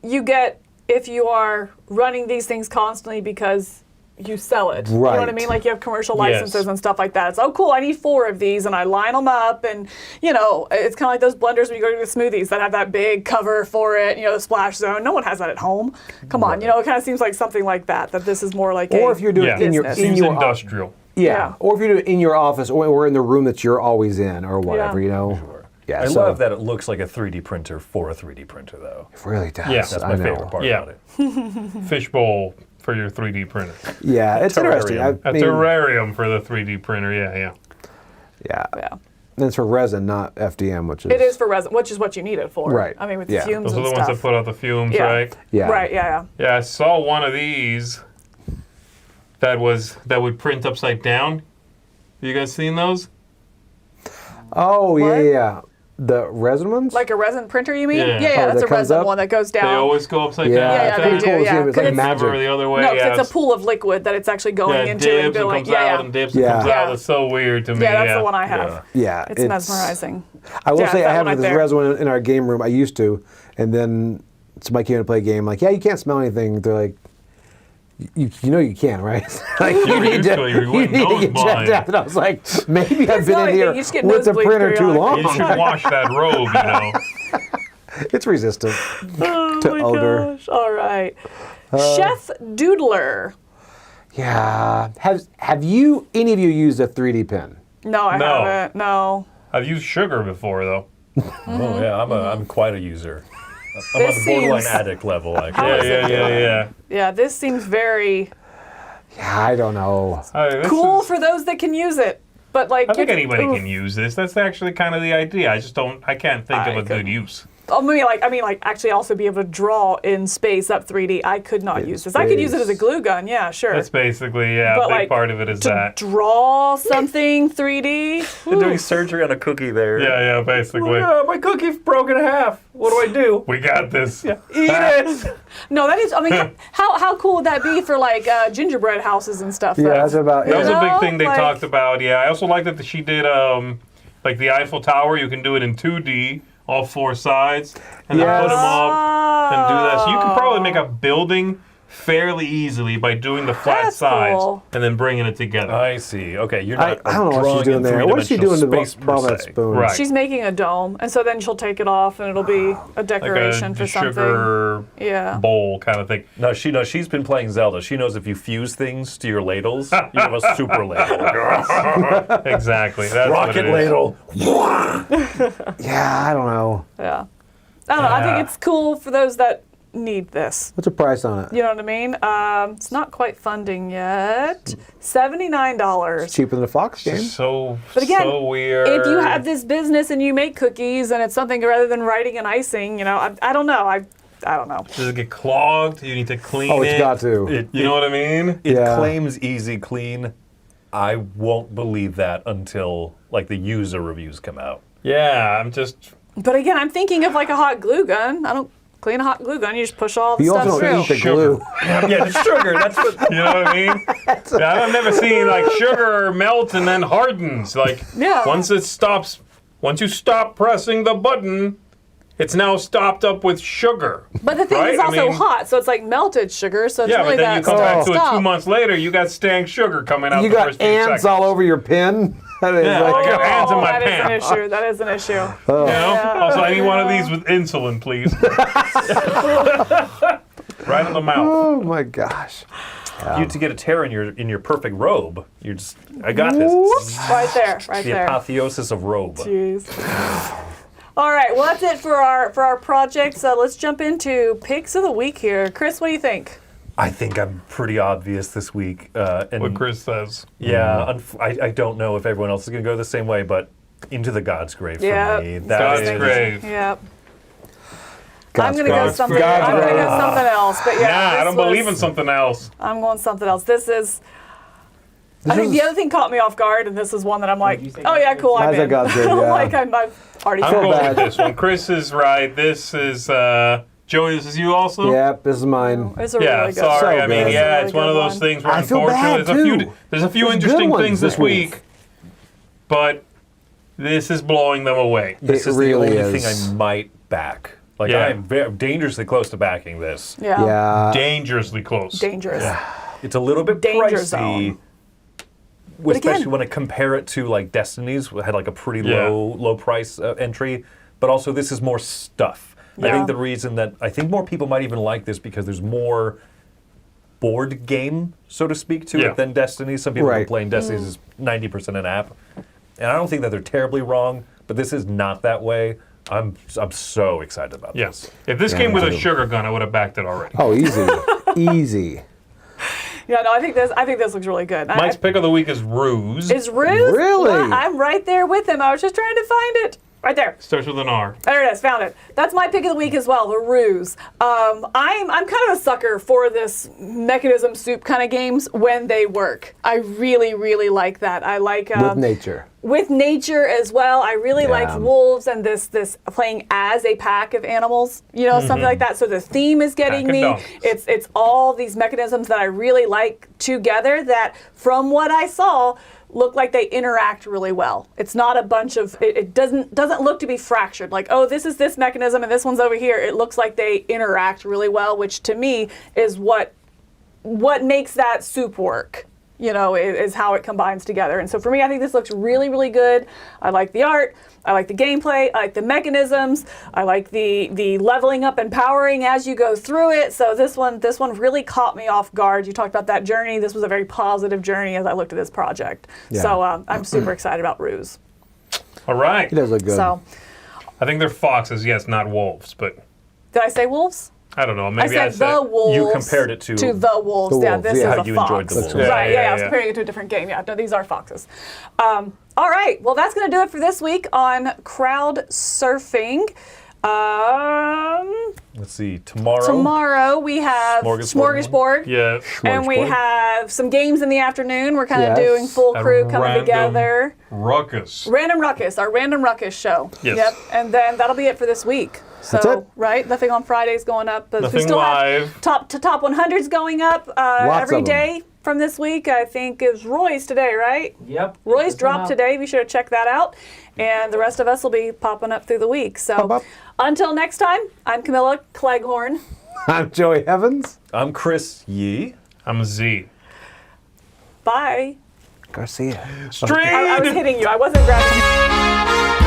you get if you are running these things constantly because you sell it. You know what I Right. mean? Like you have commercial Yes. licenses and stuff like that. It's, oh, cool, I need 4 of these, and I line them up. And, you know, it's kind of like those blenders when you go to the smoothies that have that big cover for it, you know, the splash zone. No one has that at home. Come on, you know, it kind of seems like something like that this is more like or if you're doing Yeah. it in your business. in Seems your industrial. Yeah. or if you do it in your office or in the room that you're always in or whatever, Yeah. you know. Yeah, I so love that it looks like a 3D printer for a 3D printer, though. it really does. Yeah. That's I my know. favorite part Yeah. about it. Fishbowl for your 3D printer. Yeah, it's interesting. Terrarium. I A mean, terrarium for the 3D printer, yeah. yeah. Yeah. And it's for resin, not FDM, which is It is for resin, which is what you need it for. Right. I mean, with Yeah. the fumes Those are and the ones stuff. that put out the fumes, Yeah. right? Yeah. Right, yeah. Yeah, I saw one of these that would print upside down. You guys seen those? Oh yeah, What? yeah. The resin ones. Like a resin printer, you mean? Yeah. Yeah, Oh, that's that a comes resin up? one that goes down. They always go upside Yeah, down. Yeah, it's they pretty do, cool to see yeah. them. It's like It's- magic. Or the other way. No, yeah, because it's a pool of liquid that it's actually going yeah, into dips and going. comes Yeah, out yeah. and dips Yeah. and comes Yeah. out. It's so weird to me. Yeah, that's the one I have. Yeah, It's mesmerizing. I will Yeah, say that I have one right this there. resin in our game room. I used to, and then somebody came to play a game. Like, yeah, you can't smell anything. They're like, you know you can, right? Like, Yeah, usually you wouldn't need to get nose checked blind. out. And I was like, maybe I've smell been in anything. here You just get with the nosebleed printer too periodically. You long. should wash that robe, you know. It's resistant Oh to my odor. gosh. All right. ChefDoodler. Yeah. Have you any of you used a 3D pen? No, I No. haven't. No. I've used sugar before, though. Oh yeah, I'm quite a user. I'm on This the borderline seems- addict level, How actually. is it Yeah. Yeah, this seems very Yeah, I don't know. This cool is- for those that can use it. But like, I think you- anybody oof. can use this. That's actually kind of the idea. I can't think of a good couldn't. use. I mean, actually, also be able to draw in space up 3D. I could not use this. I could use it as a space. glue gun. Yeah, sure. That's basically, a But, big like, part of it is to that. draw something 3D. They're doing surgery on a cookie there. Yeah, basically. My cookie's broken in half. What do I do? We got this. Eat it. No, that is. I mean, how cool would that be for like gingerbread houses and stuff? Yeah, though? that's about That was it. a big know, thing they like- talked about. Yeah, I also like that she did like the Eiffel Tower. You can do it in 2D, all 4 sides, and then put them up and do that. So you can probably make a building fairly easily by doing the flat That's sides cool. and then bringing it together. I see. Okay, you're I not. don't know what drawing she's doing in there. What is she doing to three-dimensional space per bomb that se. spoon? Right. She's making a dome, and so then she'll take it off, and it'll be a Like decoration a for something. sugar Yeah. bowl kind of thing. No, she's been playing Zelda. She knows if you fuse things to your ladles, you have a super ladle. Exactly. That's what Rocket it is. ladle. Yeah, I don't know. Yeah. I don't know. I think it's cool for those that need this. What's the price on it? You know what I mean? It's not quite funding yet. $79. Cheaper than a Fox game. So, But again, so weird. If you have this business and you make cookies and it's something rather than writing and icing, you know, I don't know. I don't know. Does it get clogged? You need to clean Oh, it. it's got to. You know what I mean? It Yeah. claims easy clean. I won't believe that until like the user reviews come out. Yeah, I'm just. But again, I'm thinking of like a hot glue gun. I don't clean a hot glue gun. You just push all the You stuff also through. don't eat the Sugar. glue. Yeah, the sugar. That's what. You know what I mean? Yeah, I've never seen like sugar melt and then hardens. Like Yeah. once you stop pressing the button, it's now stopped up with sugar. But the thing right? is also hot, so it's like melted sugar. So it's Yeah, really but then you that come back to it stop. 2 months later, you got stank sugar coming out You the got first few ants seconds. all over your pen. That is Yeah, like, I got ants in my That is pan. an issue. That is an issue. You know? Also, I need one of these with insulin, please. Right in the mouth. oh my gosh. You to get a tear in your perfect robe. You're just, I got this. Right there, right The there. apotheosis of robe. Jeez. All right, well that's it for our project. So let's jump into picks of the week here. Chris, what do you think? I think I'm pretty obvious this week. And What Chris says. Yeah, I don't know if everyone else is going to go the same way, but Into the Godsgrave for Yep. me. That is- Godsgrave. Yep. God's I'm gonna go grace. something. God's I'm gonna go grace. something else. But yeah, Nah, I this don't was- believe in something else. I'm going something else. This is. I think the other thing caught me off guard, and this is one that I'm like, oh yeah, cool, I'm I said in. Godsgrave, I'm yeah. like, I've already I'm said going bad. with this one. Chris is right. This is, Joey, this is you also? Yep, this is mine. It's a Yeah, really good sorry. So I mean, good. yeah, It's it's a one of really those good things where I feel unfortunately bad, too. there's a few There's interesting good ones things this this week. week, but this is blowing them away. This It is really the only is. thing I might back. Like, Yeah. I'm dangerously close to backing this. Yeah. Yeah. Dangerously close. Dangerous. It's a little bit Danger pricey. zone. Especially again- when I compare it to like Destiny's, had like a pretty Yeah. low price entry, but also this is more stuff. I Yeah. think the reason that I think more people might even like this because there's more board game, so to speak, to Yeah. it than Destiny. Some people are Right. playing Destiny's is 90% an app, and I don't think that they're terribly wrong, but this is not that way. I'm so excited about Yes. this. If this Yeah, came me with a too. sugar gun, I would have backed it already. Oh, easy. Easy. Yeah, no, I think this looks really good. Mike's pick of the week is Ruse. Is Ruse? Really? Well, I'm right there with him. I was just trying to find it. Right there. Starts with an R. There it is. Found it. That's my pick of the week as well. The Ruse. I'm kind of a sucker for this mechanism soup kind of games when they work. I really, really like that. I like With nature. with nature as well. I really like Yeah. wolves and this playing as a pack of animals, you know, something like that. So the theme is getting Pack of me. donkeys. It's all these mechanisms that I really like together that from what I saw look like they interact really well. It's not a bunch of it doesn't look to be fractured like, oh, this is this mechanism and this one's over here. It looks like they interact really well, which to me is what makes that soup work. You know, is how it combines together. And so for me, I think this looks really, really good. I like the art. I like the gameplay. I like the mechanisms. I like the leveling up and powering as you go through it. So this one really caught me off guard. You talked about that journey. This was a very positive journey as I looked at this project. Yeah. So I'm super excited about Ruse. All right. It does look good. So I think they're foxes, yes, not wolves, but did I say wolves? I don't know. I Maybe said the wolves. you compared it to- the wolves. The Yeah, wolves, this yeah. is How a you fox. enjoyed the wolves. Yeah, Right. yeah, Yeah, I was yeah. comparing it to a different game. Yeah, no, these are foxes. All right. Well, that's going to do it for this week on Crowdsurfing. Let's see, tomorrow. Tomorrow we have Smorgasbord. yeah. and we Smorgasbord. have some games in the afternoon. We're kind of Yes. doing full A crew coming random together. Ruckus. Random Ruckus, our Random Ruckus show. Yes. Yep. And then that'll be it for this week. So, That's it. right? Nothing on Fridays going up. But we Nothing still live. have top 100s going up Lots every of 'em. day from this week. I think is Roy's today, right? Yep. Roy's dropped today. Be sure to check that out. And the rest of us will be popping up through the week. So Pop up. until next time, I'm Camilla Cleghorn. I'm Joey Evans. I'm Chris Yee. I'm Z. Bye. Garcia. Straight. I was hitting you. I wasn't grabbing you.